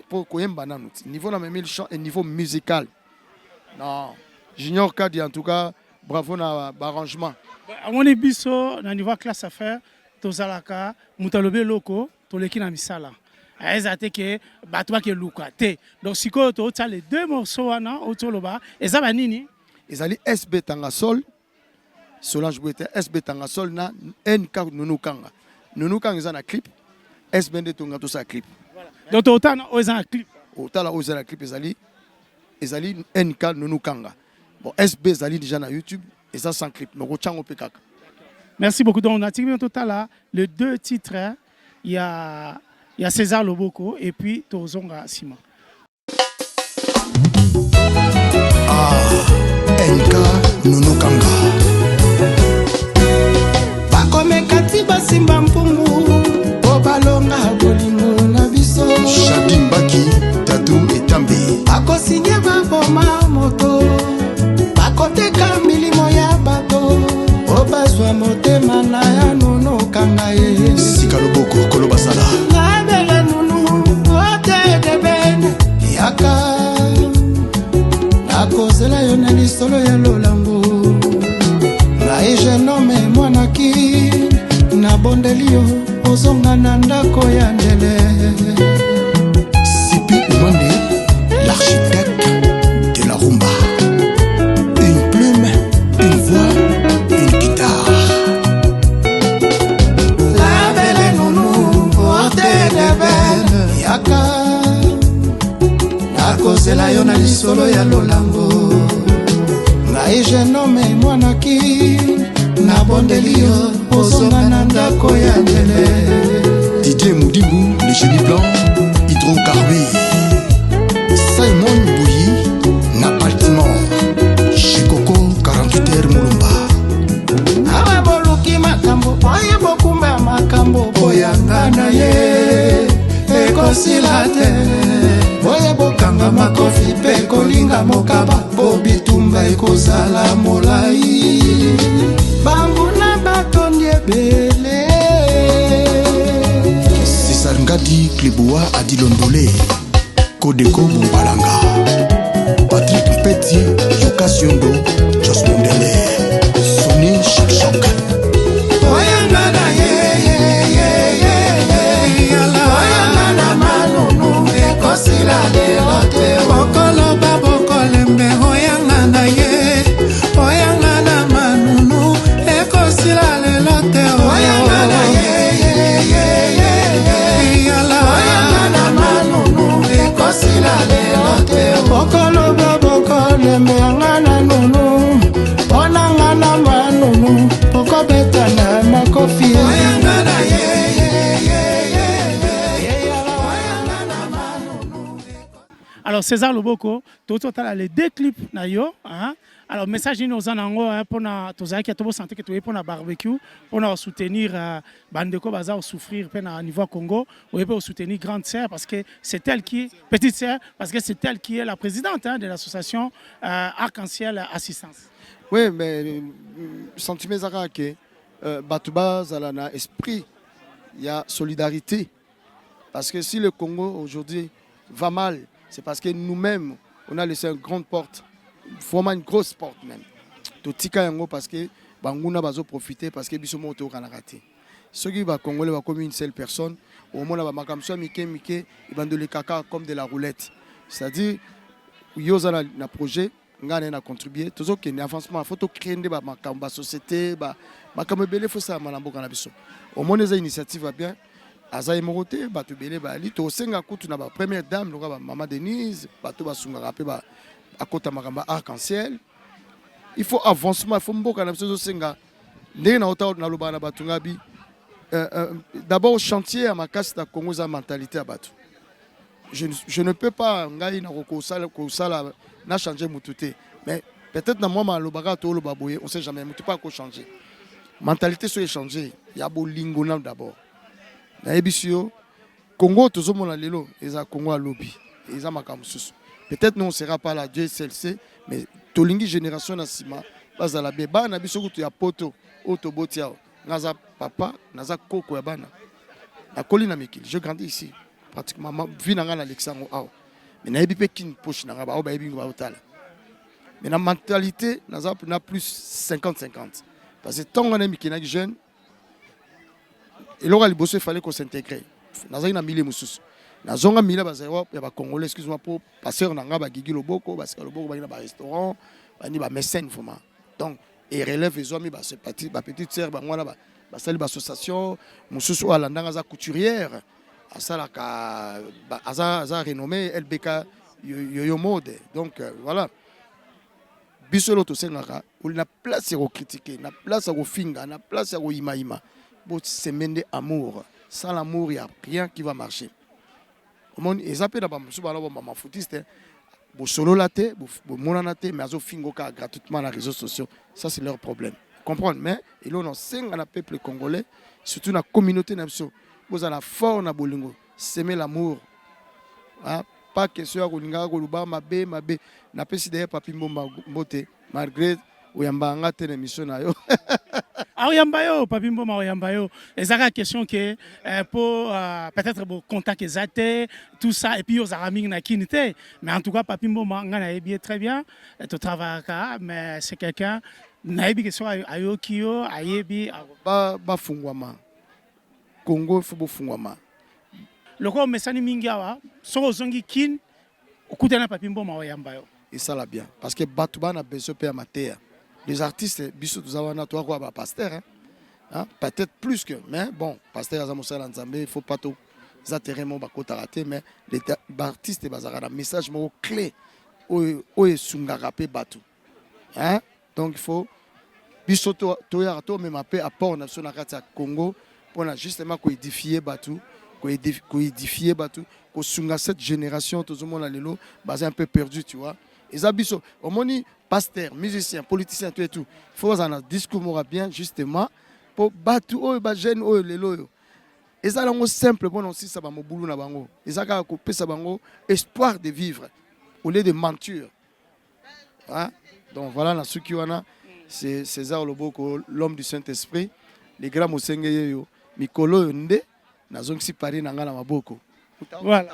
pour koyemba na nuti niveau na memeli chant et niveau musical non Junior Kadi en tout cas bravo na arrangement amoni biso na niveau classe affaire tozalaka mutalobe loko toleki na misala ezate ke batwa ke luka te donc siko to ta les deux morceaux wana otoloba ezaba nini ezali SB tanga sol Solange Bouete SB tanga sol na NK nunu kanga eza na clip SB nde tonga to sa clip voilà donc otana oza na clip otala oza na clip ezali NK nunu kanga bon SB ezali déjà na YouTube et ça sans clip mais ochango pe kaka. Merci beaucoup. Donc on a tiré en total là les deux titres il y a César Loboko et puis Tozonga Simon. NK Nunu Kanga bakomekati basimba mpungu po balonga bolingo na biso Shadim Baki Tatou Etambe bakosinye baboma moto bakoteka milimo ya bato po bazwa motema na ya Nunu Kanga ye Sika Loboko Kolo Basala nabele nunu ote debene yaka nakozela yo na lisolo ya lolango ngai jenome mwanaki nabondeli yo ozonga na ndako ya ndele Sipi Mwande l'architecte de la rumba une plume, une voix, une guitare la belle nunu ote debene yaka nakozela yo na lisolo ya lolango ngai jenome mwanaki nabondeli yo ozonga na ndako ya ndele DJ Moudibou, le génie blanc, hydrocarbure Simon Bouyi, Napaltement chez Coco, 48 heures Moulumba awa boluki makambo oye bokumba makambo boyanga na ye ekosila te boye bokanga makofi mpe kolinga mokaba po bitumba ekozala molai bambuna batondi ebele César Ngadi Kleboa Adi Londolé Kodeko Bumbalanga Patrick Mpeti Yoka Siondo Jos Mondele Sony Chic Choc oyanga na oyanga na manunu ekosila lelo te bokoloba bokolembe oyanga na ye oyanga na manunu ekosila lelo te oyanga na oyanga na manunu ekosila lelo te bokoloba bokolembe yanga na nunu onanga na manunu pokobeta na makofi oyanga na Alors César Loboko, toto tala les deux clips na yo, hein. Alors message ni aux anango pour na tozaki atobo santé que tu es pour na barbecue, pour na soutenir bandeko baza souffrir pe na niveau Congo, ou pour soutenir grande sœur parce que c'est elle qui petite sœur parce que c'est elle qui est la présidente de l'association Arc-en-Ciel Assistance. Oui, mais sentiment zaka ke batuba zalana esprit, il y a solidarité parce que si le Congo aujourd'hui va mal, c'est parce que nous-mêmes, on a laissé une grande porte, vraiment une grosse porte même. Totika yango parce que banguna bazo profiter parce que biso moto kana raté. Ceux qui va Congolais va comme une seule personne, au moins ba makamso mike ils vendent le caca comme de la roulette. C'est-à-dire, il y a un projet, on a contribué, tout ce qui est avancement, il faut créer des sociétés, il faut ça, au moins, les initiatives bien. Aza Moroté, Batu Bele Bali, to senga kutu na ba première dame, Maman Denise, Batu Basunga Rapé, à côté Maramba Arc-en-Ciel. Il faut avancement, il faut mboka na biso senga. Ndenge na ota na loba na Batungabi. D'abord au chantier à ma casse la Congo za mentalité à Batu. Je ne peux pas ngai na ko sala na changer mututé, mais peut-être na moi ma lobaka to lobaboye, on sait jamais, mutu pas ko changer. Mentalité soit changer, il y a beau lingonam d'abord. Congo, tout le monde a l'élo, ils ont Congo à lobby, ils ont makamusus. Peut-être nous on sera pas là, Dieu seul sait, mais tolingi génération na sima, bas à la beba na biso kutu ya poto, auto botiao, naza papa, naza koko ya bana. Na colline mikil, je grandis ici, pratiquement vie na ngana Alexandre ao. Mais na ebi pe kin poche na ngaba, ba ebi ngaba otala. Mais la mentalité, naza na plus 50-50. Parce que tant on est mikina jeune. Et là, il fallait qu'on s'intègre. Nous avons mis les moussus. Nous avons mis les Congolais, excuse-moi, pour passer en Angaba, Gigi Loboko, parce que Loboko, il y a un restaurant, il y a un mécène. Donc, il relève les hommes, c'est petite sœur, c'est l'association, moussus ou à la couturière, à ça, à renommé, LBK, Yo Mode. Donc, voilà. Bissolo, tout ça, on a place à critiquer, on a place à finga, on a place à imaïma. Semaine d'amour. Sans l'amour, il n'y a rien qui va marcher. Les appels d'abord, je suis un footiste. Vous solo laté, vous monanate, mais ils fingo gratuitement dans les réseaux sociaux. Ça, c'est leur problème. Comprendre? Mais ils ont 5 ans peuple congolais, surtout dans la communauté. Vous avez la force dans Bolingo. S'aimer l'amour. Pas question de Golinga, Goluba, Mabé, Mabé. N'a pas si d'ailleurs Papi Mbote, malgré. Oyamba tene émission na yo. Ah oyamba yo, Papi Mboma oyamba yo. Ezaka question que pour peut-être pour contact exact tout ça et puis aux araming na kinité. Mais en tout cas Papi Mboma ngana ebi très bien. Tu travailles mais c'est quelqu'un na ebi question ayo kio ayebi ba fungwama. Congo faut bo fungwama. Loko mesani mingawa soko zongi kin okutana Papi Mboma oyamba yo. Et ça là bien parce que Batuba na besoin de mater. Les artistes, nous avons un pasteur, peut-être plus que, mais bon, pasteur Azamosa Lanzambe, il ne faut pas tout atterrir mon bakota raté, mais les artistes, ils ont un message clé, où ils sont rapés batu. Donc il faut, bisoto toyarato même apport national à Congo pour justement édifier batu, édifier batu, pour cette génération, tout le monde a l'élo, un peu perdu, tu vois. Les abisso, au moins, pasteur, musicien, politicien, tout et tout. Il faut avoir un discours bien, justement, pour battre les jeunes, les loyaux. Et ça, c'est simple, bon, aussi, ça va me boulot na bango. Et ça, ça couper ça bango, espoir de vivre, au lieu de mentir. Donc voilà, ce qui en a, c'est César Loboko, l'homme du Saint-Esprit, les grands Mosenge, Mikolo Nde, Nazong si Paris Nangana Maboko. Voilà.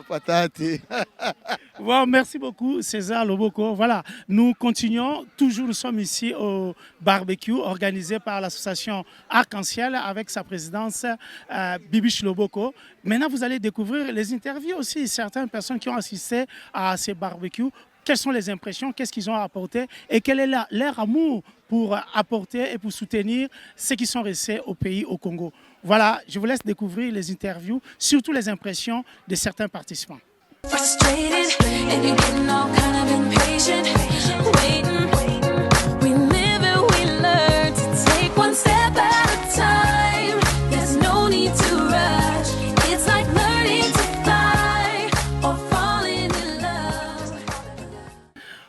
Wow, merci beaucoup César Loboko. Voilà, nous continuons. Toujours, nous sommes ici au barbecue organisé par l'association Arc-en-Ciel avec sa présidence Bibiche Loboko. Maintenant, vous allez découvrir les interviews aussi. Certaines personnes qui ont assisté à ces barbecues. Quelles sont les impressions, qu'est-ce qu'ils ont apporté et quel est leur amour pour apporter et pour soutenir ceux qui sont restés au pays, au Congo. Voilà, je vous laisse découvrir les interviews, surtout les impressions de certains participants.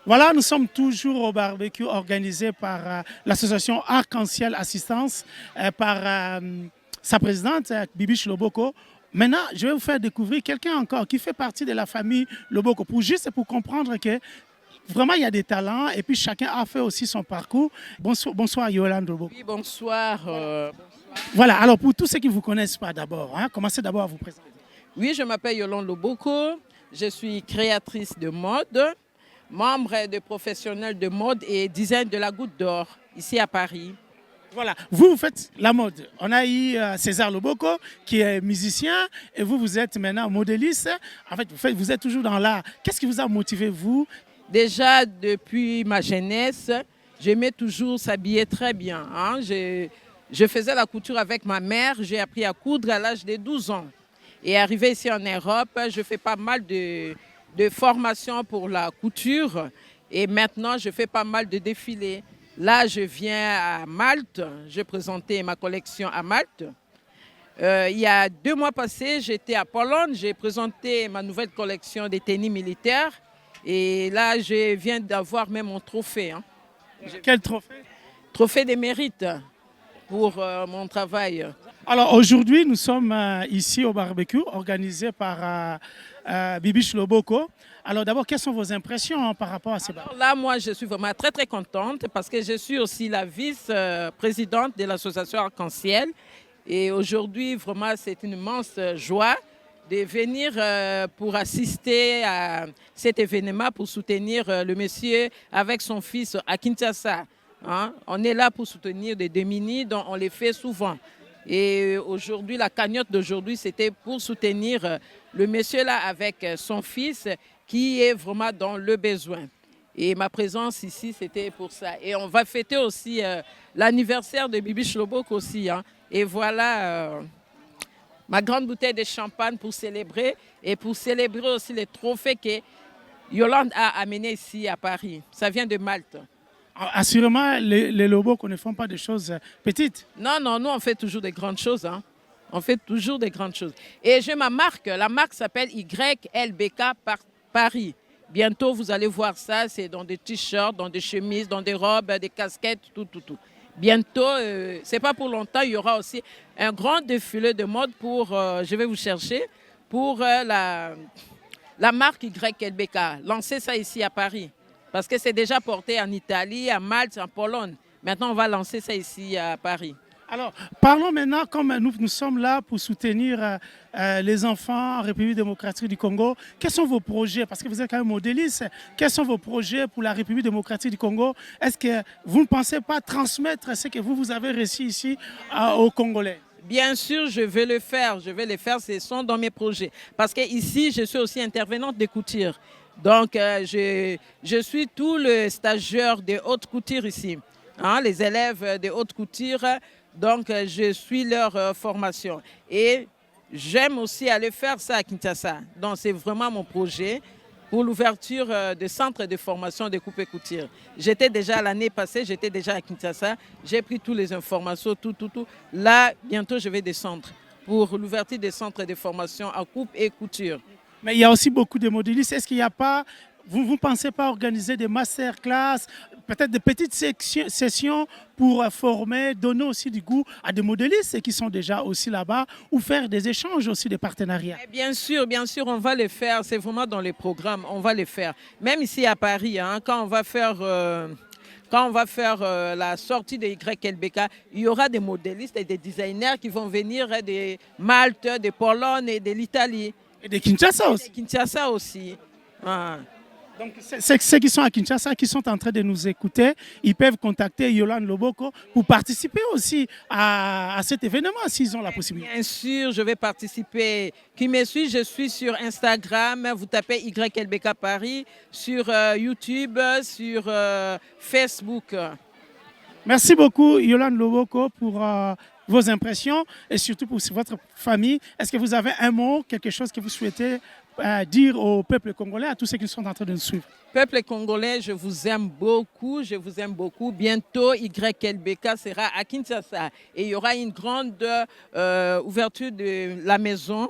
Voilà, nous sommes toujours au barbecue organisé par l'association Arc-en-Ciel Assistance, par sa présidente, Bibiche Loboko. Maintenant, je vais vous faire découvrir quelqu'un encore qui fait partie de la famille Loboko, pour comprendre que vraiment il y a des talents et puis chacun a fait aussi son parcours. Bonsoir Yolande Loboko. Oui, bonsoir. Voilà, alors pour tous ceux qui ne vous connaissent pas d'abord, commencez d'abord à vous présenter. Oui, je m'appelle Yolande Loboko, je suis créatrice de mode, membre de professionnels de mode et design de la Goutte d'Or, ici à Paris. Voilà, vous faites la mode. On a eu César Loboko qui est musicien et vous êtes maintenant modéliste. En fait, vous êtes toujours dans l'art. Qu'est-ce qui vous a motivé, vous? Déjà, depuis ma jeunesse, j'aimais toujours s'habiller très bien. Hein. Je faisais la couture avec ma mère. J'ai appris à coudre à l'âge de 12 ans. Et arrivé ici en Europe, je fais pas mal de formations pour la couture. Et maintenant, je fais pas mal de défilés. Là, je viens à Malte. J'ai présenté ma collection à Malte. Il y a 2 mois passés, j'étais à Pologne. J'ai présenté ma nouvelle collection des tennis militaires. Et là, je viens d'avoir même mon trophée. Hein. Quel trophée? Trophée des mérites pour mon travail. Alors aujourd'hui, nous sommes ici au barbecue organisé par Bibiche Loboko. Alors d'abord, quelles sont vos impressions par rapport à ces barbecues? Là, moi, je suis vraiment très très contente parce que je suis aussi la vice-présidente de l'association Arc-en-Ciel. Et aujourd'hui, vraiment, c'est une immense joie de venir pour assister à cet événement, pour soutenir le monsieur avec son fils à Kinshasa. Hein? On est là pour soutenir des démunis dont on les fait souvent. Et aujourd'hui, la cagnotte d'aujourd'hui, c'était pour soutenir le monsieur là avec son fils qui est vraiment dans le besoin. Et ma présence ici, c'était pour ça. Et on va fêter aussi l'anniversaire de Bibiche Loboko aussi. Hein. Et voilà ma grande bouteille de champagne pour célébrer et pour célébrer aussi les trophées que Yolande a amenés ici à Paris. Ça vient de Malte. Assurément, les Loboko ne font pas des choses petites. Non, non, nous on fait toujours des grandes choses. Hein. On fait toujours des grandes choses. Et j'ai ma marque. La marque s'appelle YLBK Paris. Bientôt, vous allez voir ça. C'est dans des t-shirts, dans des chemises, dans des robes, des casquettes, tout. Bientôt, c'est pas pour longtemps, il y aura aussi un grand défilé de mode pour, je vais vous chercher, pour la marque YLBK. Lancer ça ici à Paris. Parce que c'est déjà porté en Italie, à Malte, en Pologne. Maintenant, on va lancer ça ici à Paris. Alors, parlons maintenant, comme nous sommes là pour soutenir les enfants en République démocratique du Congo. Quels sont vos projets? Parce que vous êtes quand même modéliste. Quels sont vos projets pour la République démocratique du Congo? Est-ce que vous ne pensez pas transmettre ce que vous avez réussi ici aux Congolais? Bien sûr, je vais le faire. Je vais le faire, ce sont dans mes projets. Parce qu'ici, je suis aussi intervenante de couture. Donc, je suis tout le stagiaire de haute couture ici. Hein, les élèves de haute couture. Donc, je suis leur formation. Et j'aime aussi aller faire ça à Kinshasa. Donc, c'est vraiment mon projet pour l'ouverture de centres de formation de coupe et couture. J'étais déjà l'année passée, j'étais déjà à Kinshasa. J'ai pris toutes les informations, tout. Là, bientôt, je vais descendre pour l'ouverture des centres de formation en coupe et couture. Mais il y a aussi beaucoup de modélistes. Est-ce qu'il n'y a pas, vous ne pensez pas organiser des masterclass, peut-être des petites sessions pour former, donner aussi du goût à des modélistes qui sont déjà aussi là-bas ou faire des échanges aussi, des partenariats? Bien sûr, on va les faire. C'est vraiment dans les programmes, on va les faire. Même ici à Paris, hein, quand on va faire la sortie de YLBK, il y aura des modélistes et des designers qui vont venir de Malte, de Pologne et de l'Italie. Et de Kinshasa aussi. Kinshasa aussi. Ah. Donc, ceux qui sont à Kinshasa, qui sont en train de nous écouter, ils peuvent contacter Yolande Loboko pour participer aussi à cet événement s'ils ont la possibilité. Bien sûr, je vais participer. Qui me suit, je suis sur Instagram, vous tapez YLBK Paris, sur YouTube, sur Facebook. Merci beaucoup Yolande Loboko pour vos impressions et surtout pour votre famille. Est-ce que vous avez un mot, quelque chose que vous souhaitez dire au peuple congolais, à tous ceux qui sont en train de nous suivre? Peuple congolais, je vous aime beaucoup, Bientôt, YLBK sera à Kinshasa et il y aura une grande ouverture de la maison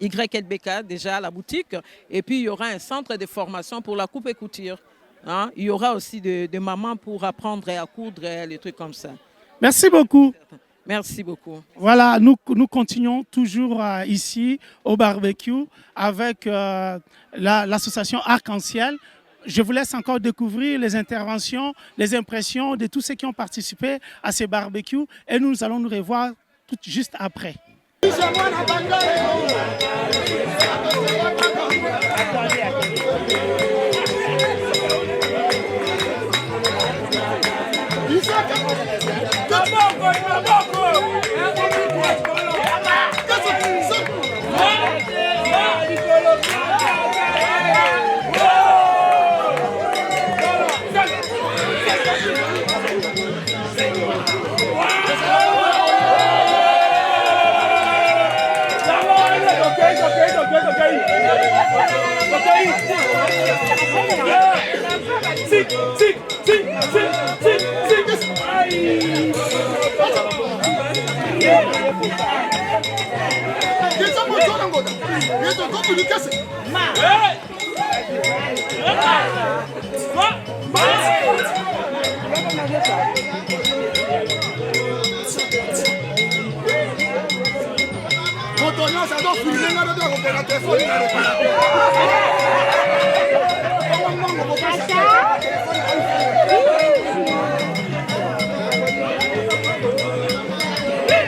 YLBK, déjà la boutique, et puis il y aura un centre de formation pour la coupe et couture. Hein? Il y aura aussi des mamans pour apprendre à coudre, les trucs comme ça. Merci beaucoup. Merci beaucoup. Voilà, nous continuons toujours ici au barbecue avec l'association Arc-en-Ciel. Je vous laisse encore découvrir les interventions, les impressions de tous ceux qui ont participé à ces barbecues et nous allons nous revoir tout juste après. Kaboko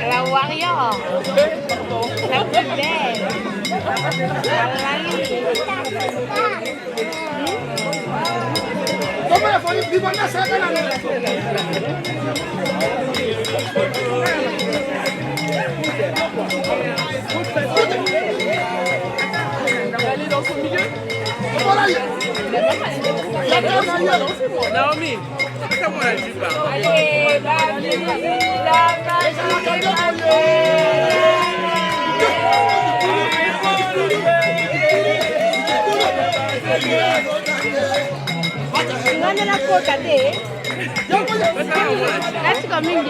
La warrior, la plus belle. Aller dans son milieu. Naomi, c'est moi la jupe. Allez, la coca de. Let's come in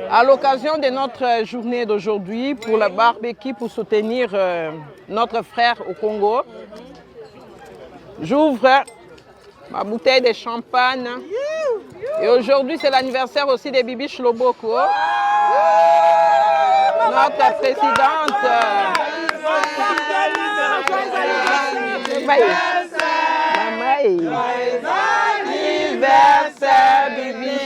À l'occasion de notre journée d'aujourd'hui pour le barbecue pour soutenir notre frère au Congo, j'ouvre ma bouteille de champagne. Et aujourd'hui, c'est l'anniversaire aussi de Bibi Shiloboko, notre présidente. Anniversaire, Bibi.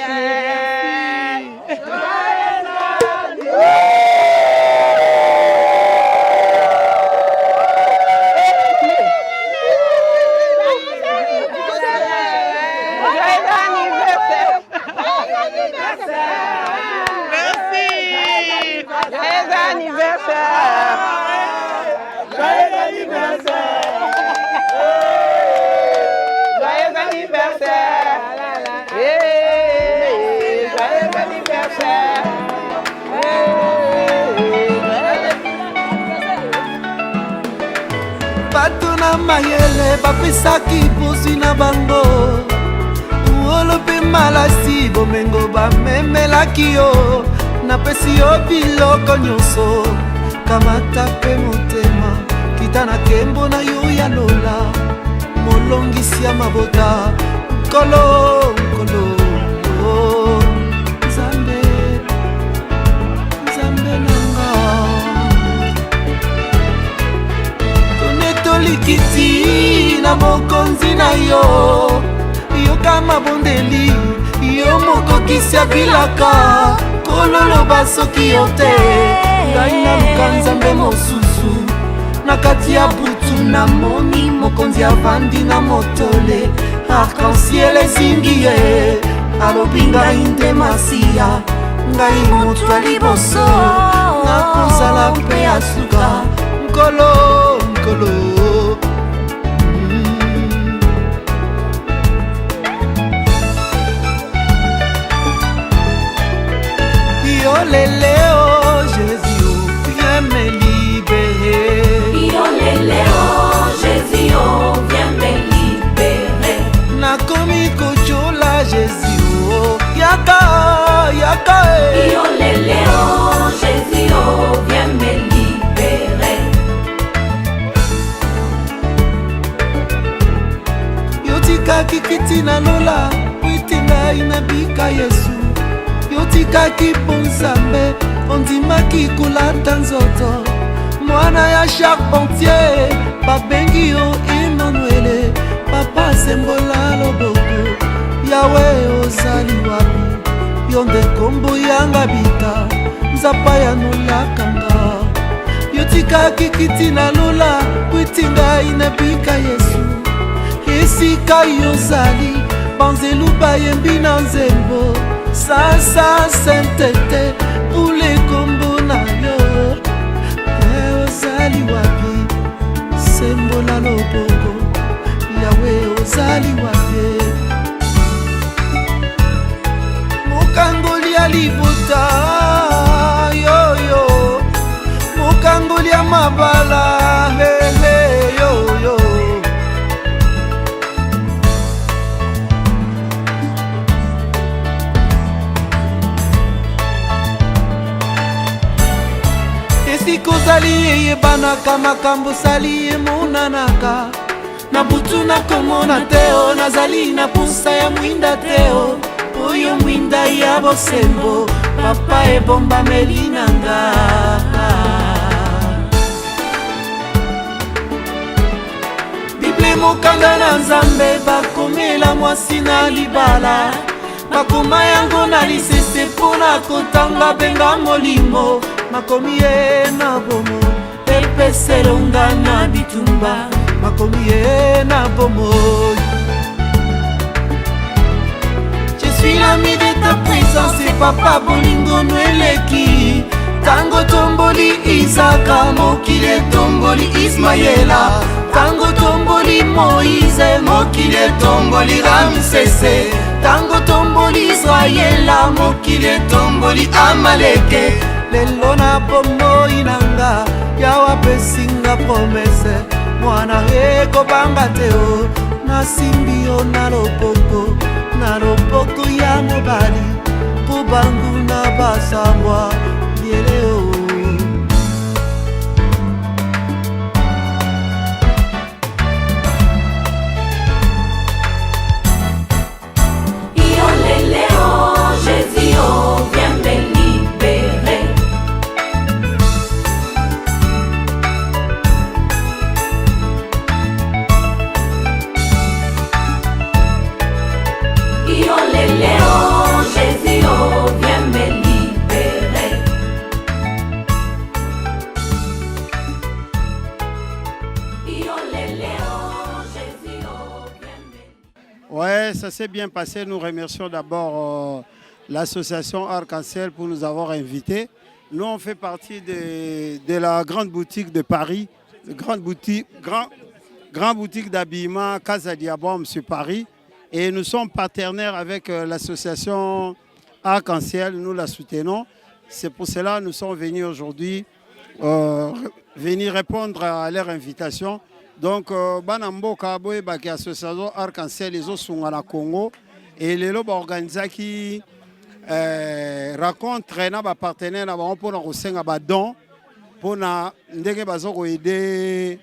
Bato na mayele bapesaki posi na bango olo mpe malasi bomengo bamemelaki yo napesi yo biloko nyonso kamata pe motema kita na kembo na yo ya lola molongisi ya mabota nkolo nkolo nzambe nzambe nanga tolikiti na mokonzi na yo yoka mabondeli yo mokokisi ya bilaka kololoba soki yo te ngai naluka nzambe mosusu na kati ya butu namoni mokonzi avandi na motole arc-en-ciel ezingi ye alobi ngai nde masiya ngai moto ya liboso nakozala mpe ya suka nkolo nkolo Yo lele oh Jésus, viens me libérer. Yo lele oh Jésus, oh viens me libérer. Nakomi kochola Jésus, oh yaka yaka. Yo lele oh Jésus, oh viens me libérer. Yo tika kikiti na lola, witinga inabika Yesu. Yotikaki bonzambe ondimaki kulata nzoto mwana ya charpentier babengi yo Emmanuele papa sembola loboko yawe ozali wapi yo nde kombo yanga bita nzapa ya nolakanga yotikaki kiti na lola kwitinga inabika Yesu esika yozali banzelu bayembi na nzembo Sasa sentete ule kombo na yo ozali wapi sembola loboko yawe ozali wapi mokangoli ya libota yoyo mokangoli ya mabala hehe yoyo kozali eyebanaka makambo sali emonanaka na butu nakomona teo nazali na pusa ya mwinda teo oyo mwinda ya bosembo papa ebombameli nanga bible mokanda na nzambe bakomela mwasi na libala bakoma yango na lisese mpona kotanga benga molimo makomi ye na bomo epeselonga na bitumba makomi ye na bomo je suis l'ami de ta présence et papa bolingo noeleki tango tomboli Isaka mokili etomboli Ismaela tango tomboli Moïse mokili etomboli Ramsese tango tomboli Israela mokili etomboli Amaleke lelo na bomoi nanga yawa pesinga promese mwana ekobanga te o nasimbi yo na loboko ya mobali po bangu na basambwa liele o Yo lele oh Jésus, oh viens me libérer. Yo lele oh Jésus, oh viens me libérer. Yo lele oh Jésus, oh viens me. Ouais, ça s'est bien passé. Nous remercions d'abord l'association Arc-en-Ciel pour nous avoir invités. Nous, on fait partie de la grande boutique de Paris, grande boutique d'habillement Casa Diabom sur Paris. Et nous sommes partenaires avec l'association Arc-en-Ciel, nous la soutenons. C'est pour cela que nous sommes venus aujourd'hui venir répondre à leur invitation. Donc, Banamboka Boy Baki Association Arc-en-Ciel, les autres sont à Congo. Et les lobes organisés qui rencontrent nos partenaires pour nous recevoir don mpona ndenge bazokoyede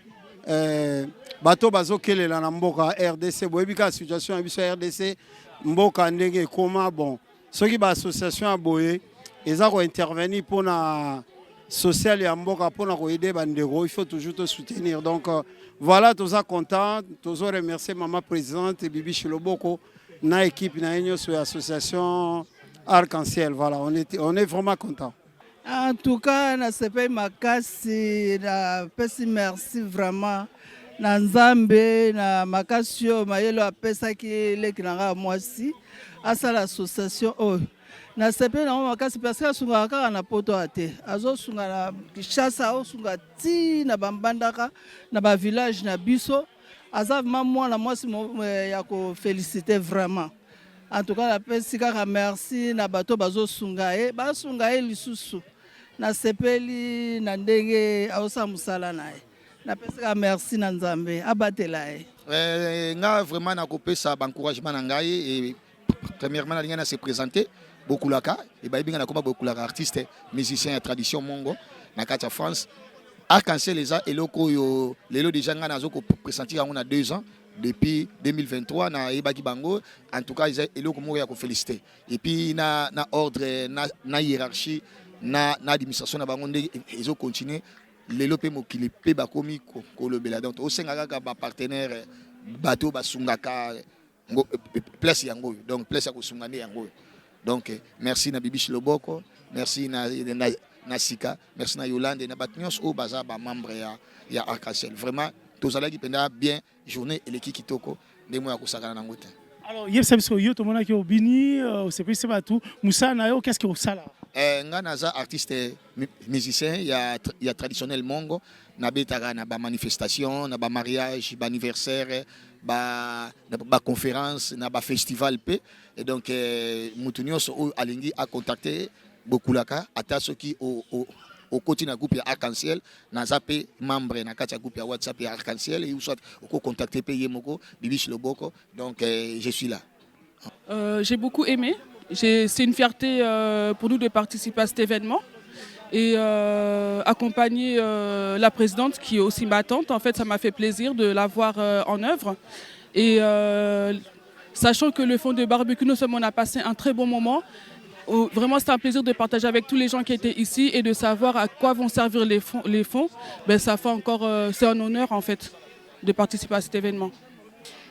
bato bazokelela na mboka RDC boyebi kaka situation ya biso ya RDC mboka ndenge ekoma bon soki baassociation ya boye eza kointervenir mpona social ya mboka mpona koyede bandeko il faut toujours te soutenir donc voilà toza content tozo remercier mama présidente Bibi Chiloboko na équipe na ye nyonso ya association Arc-en-Ciel voilà on est vraiment content. En tout cas, nasepeli makasi na pesi merci vraiment na Nzambe na makasi oyo mayelo apesaki leki na nga mwasi asala association oyo nasepeli na makasi parce que asungaka kaka na poto ate azosunga na Kinshasa azosunga ti na bambandaka na ba village na biso aza vraiment mwana mwasi ya ko féliciter vraiment. En tout cas napesi kaka merci na bato bazosunga ye lisusu na sepeli na ndenge aosa musala na ye napesaka merci na Nzambe abatela ye nga vraiment nakopesa encouragement na ngai et premièrement nalinga na se présenter Bokulaka et baibinga nakoma Bokulaka artiste musicien ya tradition mongo na kati ya France Arc-en-Ciel eza eloko yo lelo déjà nga nazoko présenter yango na 2 ans depuis 2023 na ebaki bango en tout cas eza eloko moko ya ko féliciter et puis na ordre na hiérarchie na administration na bango ndenge ezo continuer lelo pe mokili pe bakomi kolobela donc osenga kaka ba partenaire bato basungaka place yango donc place ya kosunga nde yango donc merci na Bibi Chiloboko merci na Sika merci na Yolande na batnyos o baza ba membre ya Arc-en-Ciel vraiment tozalaki penda bien journée eleki kitoko ndemo ya kosakana nango te. Alors yebisa biso yo tomona ki obini osepesi bato musana yo qu'est-ce que osala nga naza artiste musicien ya traditionnel mongo nabetaka na ba manifestation na ba mariage ba anniversaire ba conférence na ba festival pe et donc mutu nyonso oyo alingi a contacter Bokulaka ata soki au quotidien groupe ya Arc-en-Ciel naza pe membre na kati ya groupe ya WhatsApp ya Arc-en-Ciel et ou soit au contacter pe yemoko Bibi Chiloboko donc je suis là. J'ai beaucoup aimé. C'est une fierté pour nous de participer à cet événement et accompagner la présidente qui est aussi ma tante. En fait, ça m'a fait plaisir de la voir en œuvre. Et sachant que le fond de barbecue, nous sommes, on a passé un très bon moment. Vraiment, c'est un plaisir de partager avec tous les gens qui étaient ici et de savoir à quoi vont servir les fonds. Ben, ça fait encore, c'est un honneur en fait de participer à cet événement.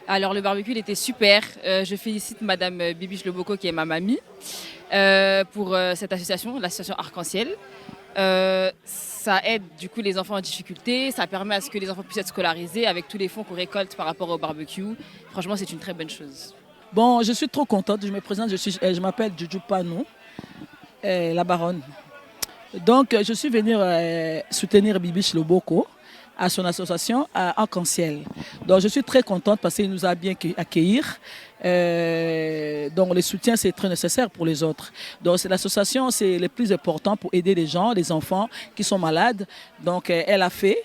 Alors le barbecue il était super, je félicite Madame Bibi Chiloboko qui est ma mamie pour cette association, l'association Arc-en-Ciel. Ça aide du coup les enfants en difficulté, ça permet à ce que les enfants puissent être scolarisés avec tous les fonds qu'on récolte par rapport au barbecue. Franchement c'est une très bonne chose. Bon, je suis trop contente, je me présente, je m'appelle Juju Panou, la baronne. Donc je suis venue soutenir Bibi Chiloboko à son association à Arc-en-Ciel. Donc je suis très contente parce qu'il nous a bien accueillis. Donc le soutien c'est très nécessaire pour les autres. Donc l'association c'est le plus important pour aider les gens, les enfants qui sont malades. Donc elle a fait.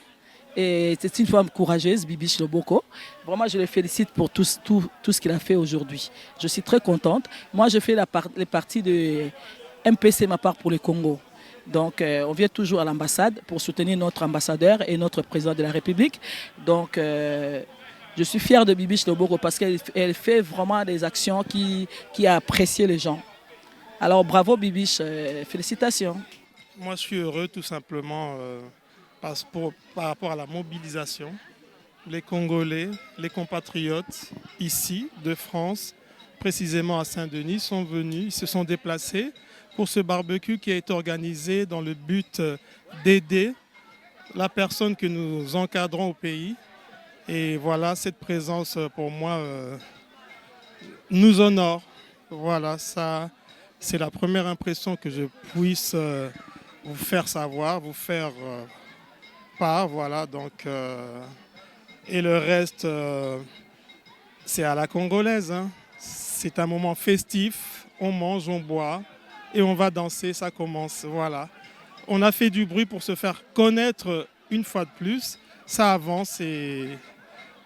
Et c'est une femme courageuse, Bibi Chiloboko. Vraiment, je le félicite pour tout ce qu'il a fait aujourd'hui. Je suis très contente. Moi, je fais les parties de MPC, ma part pour le Congo. Donc, on vient toujours à l'ambassade pour soutenir notre ambassadeur et notre président de la République. Donc, je suis fier de Bibi Chiloboko parce qu'elle fait vraiment des actions qui apprécient les gens. Alors, bravo Bibi, félicitations. Moi, je suis heureux tout simplement par rapport à la mobilisation. Les Congolais, les compatriotes ici de France, précisément à Saint-Denis, sont venus, ils se sont déplacés pour ce barbecue qui a été organisé dans le but d'aider la personne que nous encadrons au pays. Et voilà, cette présence pour moi nous honore. Voilà, ça, c'est la première impression que je puisse vous faire savoir, vous faire part. Voilà, donc, et le reste, c'est à la congolaise. Hein. C'est un moment festif, on mange, on boit. Et on va danser, ça commence, voilà. On a fait du bruit pour se faire connaître une fois de plus. Ça avance et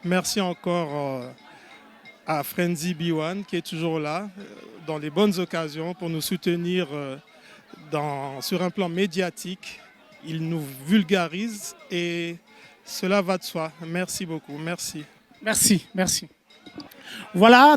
merci encore à Frenzy B1 qui est toujours là, dans les bonnes occasions pour nous soutenir sur un plan médiatique. il nous vulgarise et cela va de soi. Merci beaucoup, merci. Merci, merci. Voilà,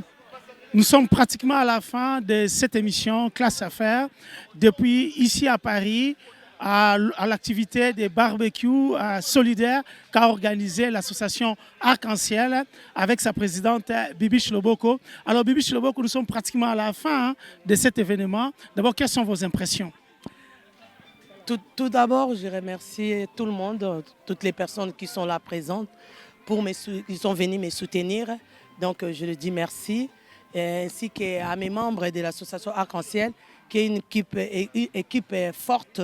nous sommes pratiquement à la fin de cette émission Classe Affaires. Depuis ici à Paris, à l'activité des barbecues solidaires qu'a organisé l'association Arc-en-Ciel avec sa présidente Bibiche Loboko. Alors Bibiche Loboko, nous sommes pratiquement à la fin de cet événement. D'abord, quelles sont vos impressions? Tout d'abord, je remercie tout le monde, toutes les personnes qui sont là présentes, qui sont venues me soutenir. Donc je leur dis merci, ainsi qu'à mes membres de l'association Arc-en-Ciel, qui est une équipe forte.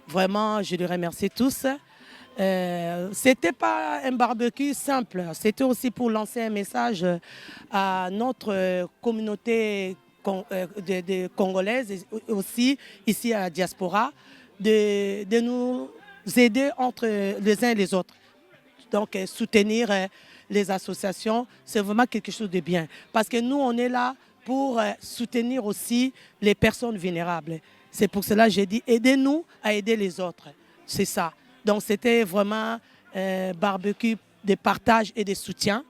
Vraiment, je les remercie tous. C'était pas un barbecue simple, c'était aussi pour lancer un message à notre communauté congolaise et aussi ici à la diaspora, de nous aider entre les uns et les autres. Donc soutenir les associations, c'est vraiment quelque chose de bien. Parce que nous, on est là pour soutenir aussi les personnes vulnérables. C'est pour cela que j'ai dit, aidez-nous à aider les autres. C'est ça. Donc c'était vraiment un barbecue de partage et de soutien.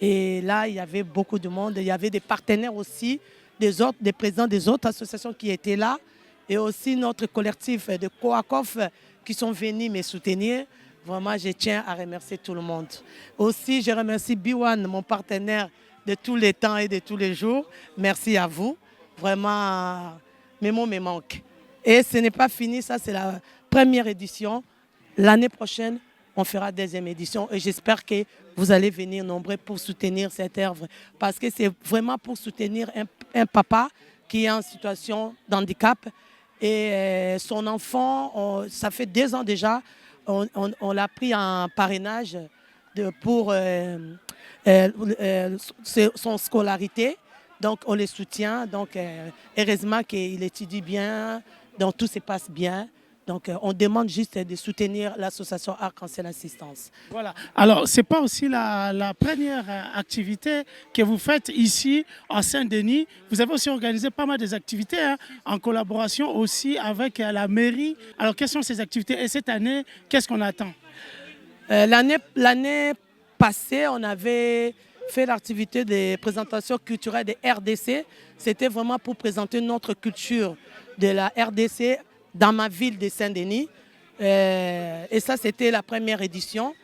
Et là, il y avait beaucoup de monde. Il y avait des partenaires aussi, des présidents des autres associations qui étaient là. Et aussi notre collectif de Coacof qui sont venus me soutenir. Vraiment, je tiens à remercier tout le monde. Aussi, je remercie Biwan, mon partenaire de tous les temps et de tous les jours. Merci à vous. Vraiment, mes mots me manquent. Et ce n'est pas fini, ça c'est la première édition. L'année prochaine, on fera deuxième édition. Et j'espère que vous allez venir nombreux pour soutenir cette œuvre. Parce que c'est vraiment pour soutenir un papa qui est en situation d'handicap. Et son enfant, ça fait 2 ans déjà, on l'a pris en parrainage pour son scolarité. Donc on les soutient. Donc heureusement qu'il étudie bien, donc tout se passe bien. Donc on demande juste de soutenir l'association Arc-en-Ciel Assistance. Voilà. Alors, ce n'est pas aussi la première activité que vous faites ici à Saint-Denis. Vous avez aussi organisé pas mal d'activités en collaboration aussi avec la mairie. Alors, quelles sont ces activités? Et cette année, qu'est-ce qu'on attend? L'année passée, on avait fait l'activité de présentation culturelle de RDC. C'était vraiment pour présenter notre culture de la RDC dans ma ville de Saint-Denis. Et ça, c'était la première édition.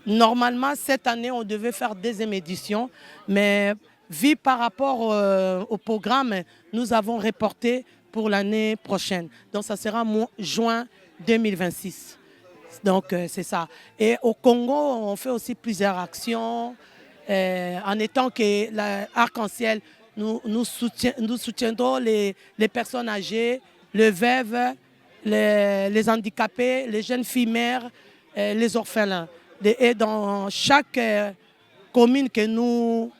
Normalement, cette année, on devait faire deuxième édition. Mais vu par rapport au programme, nous avons reporté pour l'année prochaine. Donc, ça sera juin 2026. Donc, c'est ça. Et au Congo, on fait aussi plusieurs actions. En étant que l'Arc-en-Ciel, nous soutiendrons les personnes âgées, les veuves, les handicapés, les jeunes filles mères, les orphelins. Et dans chaque commune que nous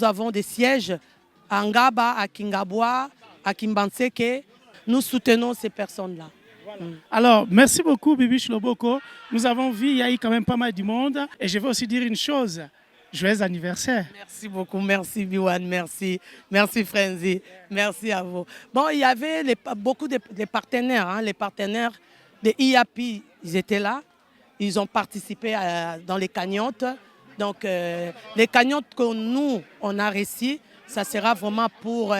avons des sièges, à Ngaba, à Kingabwa, à Kimbanseke, nous soutenons ces personnes-là. Voilà. Alors, merci beaucoup Bibiche Loboko. Nous avons vu, il y a eu quand même pas mal du monde. Et je vais aussi dire une chose. Joyeux anniversaire. Merci beaucoup, merci Biwan, merci Frenzy, merci à vous. Bon, il y avait beaucoup de partenaires, les partenaires de IAPI, ils étaient là, ils ont participé dans les cagnottes. Donc, les cagnottes que nous, on a réussi, ça sera vraiment pour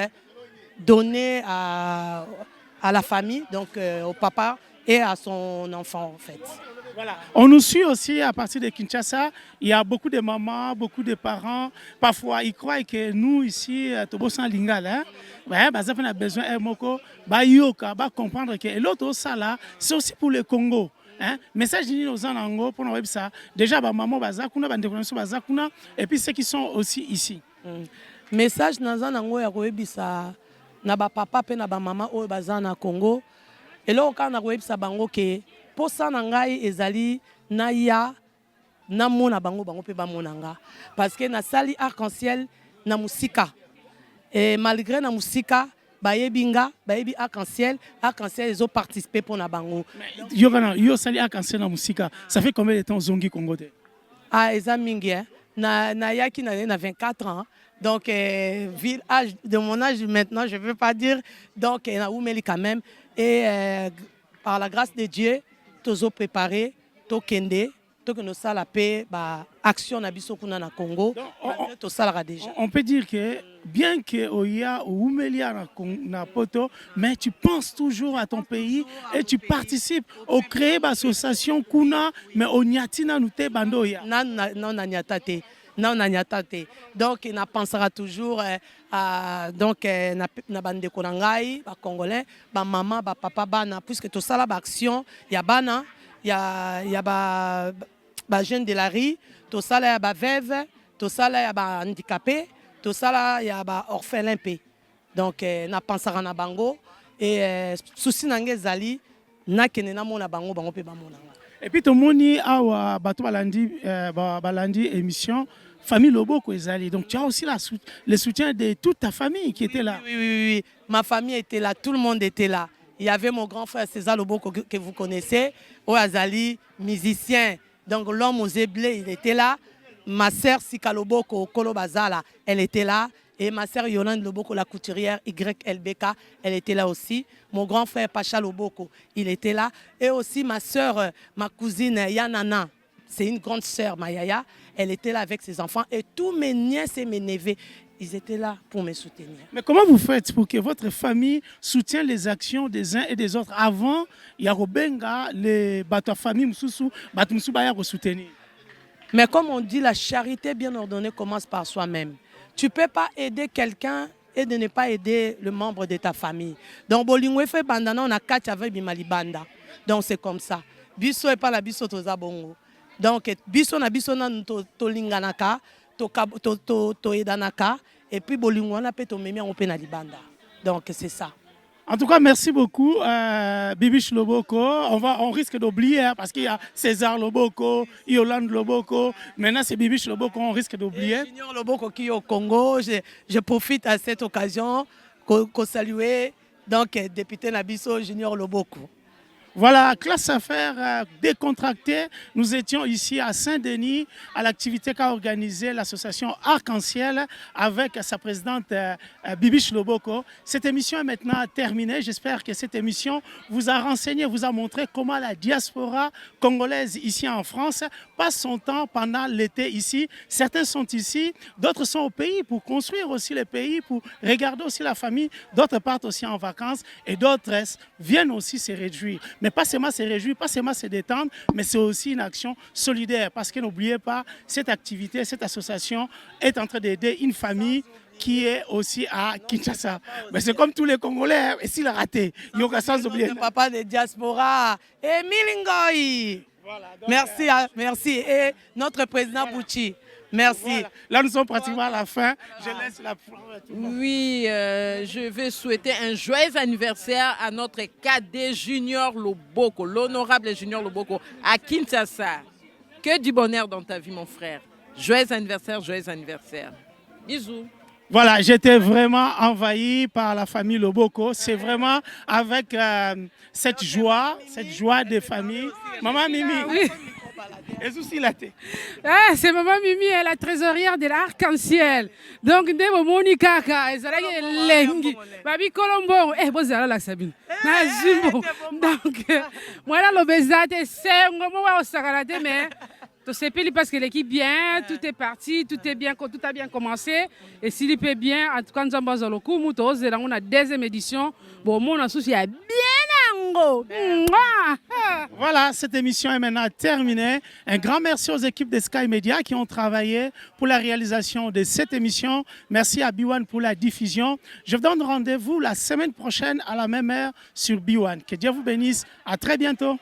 donner à la famille, donc au papa et à son enfant en fait. Voilà. On nous suit aussi à partir de Kinshasa. Il y a beaucoup de mamans, beaucoup de parents. Parfois, ils croient que nous, ici, à Tobosan Lingala, on a besoin de comprendre que l'autre, c'est aussi pour le Congo. Message aux Anango pour nous ça. Déjà, maman, et puis ceux qui sont aussi ici. Message aux Anango, ça. Na papa pe na maman oyo baza na Congo. Et là, on a bango ke pour ça nangai ezali na ya na mona bango pe ba monanga parce que na sali Arc-en-Ciel na musika et malgré na musika bayebinga bayebi Arc-en-Ciel ils ont participé pour na bango. Yo sali Arc-en-Ciel na musika, ça fait combien de temps zongi Congo de? Ah eza mingi na yaki na 24 ans. Donc, âge de mon âge maintenant, je ne veux pas dire. Donc, na oumeli quand même. Et par la grâce de Dieu, tozo préparé, to kende, to que nous ça la paix, bah action na biso kuna na Congo, to ça la déjà. On peut dire que bien que Oya ou Umelia na poto, mais tu penses toujours à ton pays et tu participes au créer l'association kuna, mais au nyatina nous te bandoya. Non na nyatate. Non, donc on pensera toujours à na bande konangai, ba congolais, ba maman, ba papa, bana, puisque tout ça là action, il y a bana, il y a ba jeune de la rue, tout ça là ba veuve, tout ça là ba handicapé, tout ça là il y a ba orphelin pe. Donc na pensera na bango et souci nange zali na kenena mona bango pe ba mona. Et puis tout le monde a bateau balandi émission famille Loboko ezali. Donc tu as aussi le soutien de toute ta famille qui était là. Oui. Ma famille était là, tout le monde était là. Il y avait mon grand frère César Loboko que vous connaissez, Oazali, musicien. Donc l'homme aux éblés, il était là. Ma sœur Sika Loboko, Kolo Bazala, elle était là. Et ma sœur Yolande Loboko, la couturière YLBK, elle était là aussi. Mon grand frère Pacha Loboko, il était là. Et aussi ma sœur, ma cousine Yanana, c'est une grande sœur, Mayaya, elle était là avec ses enfants. Et tous mes nièces et mes neveux, ils étaient là pour me soutenir. Mais comment vous faites pour que votre famille soutienne les actions des uns et des autres? Avant, il y a Robenga, les bateaux famille Moussou, bateau Moussou Baya soutenir. Mais comme on dit, la charité bien ordonnée commence par soi-même. Tu ne peux pas aider quelqu'un et de ne pas aider le membre de ta famille. Donc, Bolingwe fait bandana, on a 4 avec Bimalibanda. Donc, c'est comme ça. Biso et pas la biso toza bongo. Donc, biso na to linganaka, to edanaka, et puis Bolingwe na pe to memi on pe na libanda. Donc, c'est ça. En tout cas, merci beaucoup, Bibiche Loboko. On risque d'oublier, hein, parce qu'il y a César Loboko, Yolande Loboko. Maintenant, c'est Bibiche Loboko, on risque d'oublier. Junior Loboko qui est au Congo. Je profite à cette occasion pour saluer donc député Nabiso Junior Loboko. Voilà, classe affaires décontractée. Nous étions ici à Saint-Denis à l'activité qu'a organisée l'association Arc-en-Ciel avec sa présidente Bibiche Loboko. Cette émission est maintenant terminée. J'espère que cette émission vous a renseigné, vous a montré comment la diaspora congolaise ici en France passe son temps pendant l'été ici. Certains sont ici, d'autres sont au pays pour construire aussi le pays, pour regarder aussi la famille. D'autres partent aussi en vacances et d'autres viennent aussi se réjouir. Mais pas seulement se réjouir, pas seulement se détendre, mais c'est aussi une action solidaire. Parce que n'oubliez pas, cette activité, cette association est en train d'aider une famille qui est aussi à Kinshasa. Mais c'est comme tous les Congolais, et s'il a raté, il y aura sans oublier. Le papa de diaspora, Emile Ngoï. Voilà, merci. Et notre président Bouchi. Merci. Voilà. Là, nous sommes pratiquement à la fin. Je laisse la parole. Oui, je vais souhaiter un joyeux anniversaire à notre cadet Junior Loboko, l'honorable Junior Loboko, à Kinshasa. Que du bonheur dans ta vie, mon frère. Joyeux anniversaire, joyeux anniversaire. Bisous. Voilà, j'étais vraiment envahi par la famille Loboko. C'est vraiment avec cette joie des familles. Maman Mimi. Oui. C'est Maman Mimi, elle est la trésorière de l'Arc-en-Ciel. Donc, Ndebo Monika, Lengi, Babi Colombo, Bozala la Sabine. Donc, voilà l'obésate, c'est un moment où ça a été, mais. C'est parce que l'équipe bien, tout est parti, tout a bien commencé. Et s'il est bien, en tout cas, nous avons on a deuxième édition. Bon, mon associé est bien. Voilà, cette émission est maintenant terminée. Un grand merci aux équipes de Sky Media qui ont travaillé pour la réalisation de cette émission. Merci à B1 pour la diffusion. Je vous donne rendez-vous la semaine prochaine à la même heure sur B1. Que Dieu vous bénisse. À très bientôt.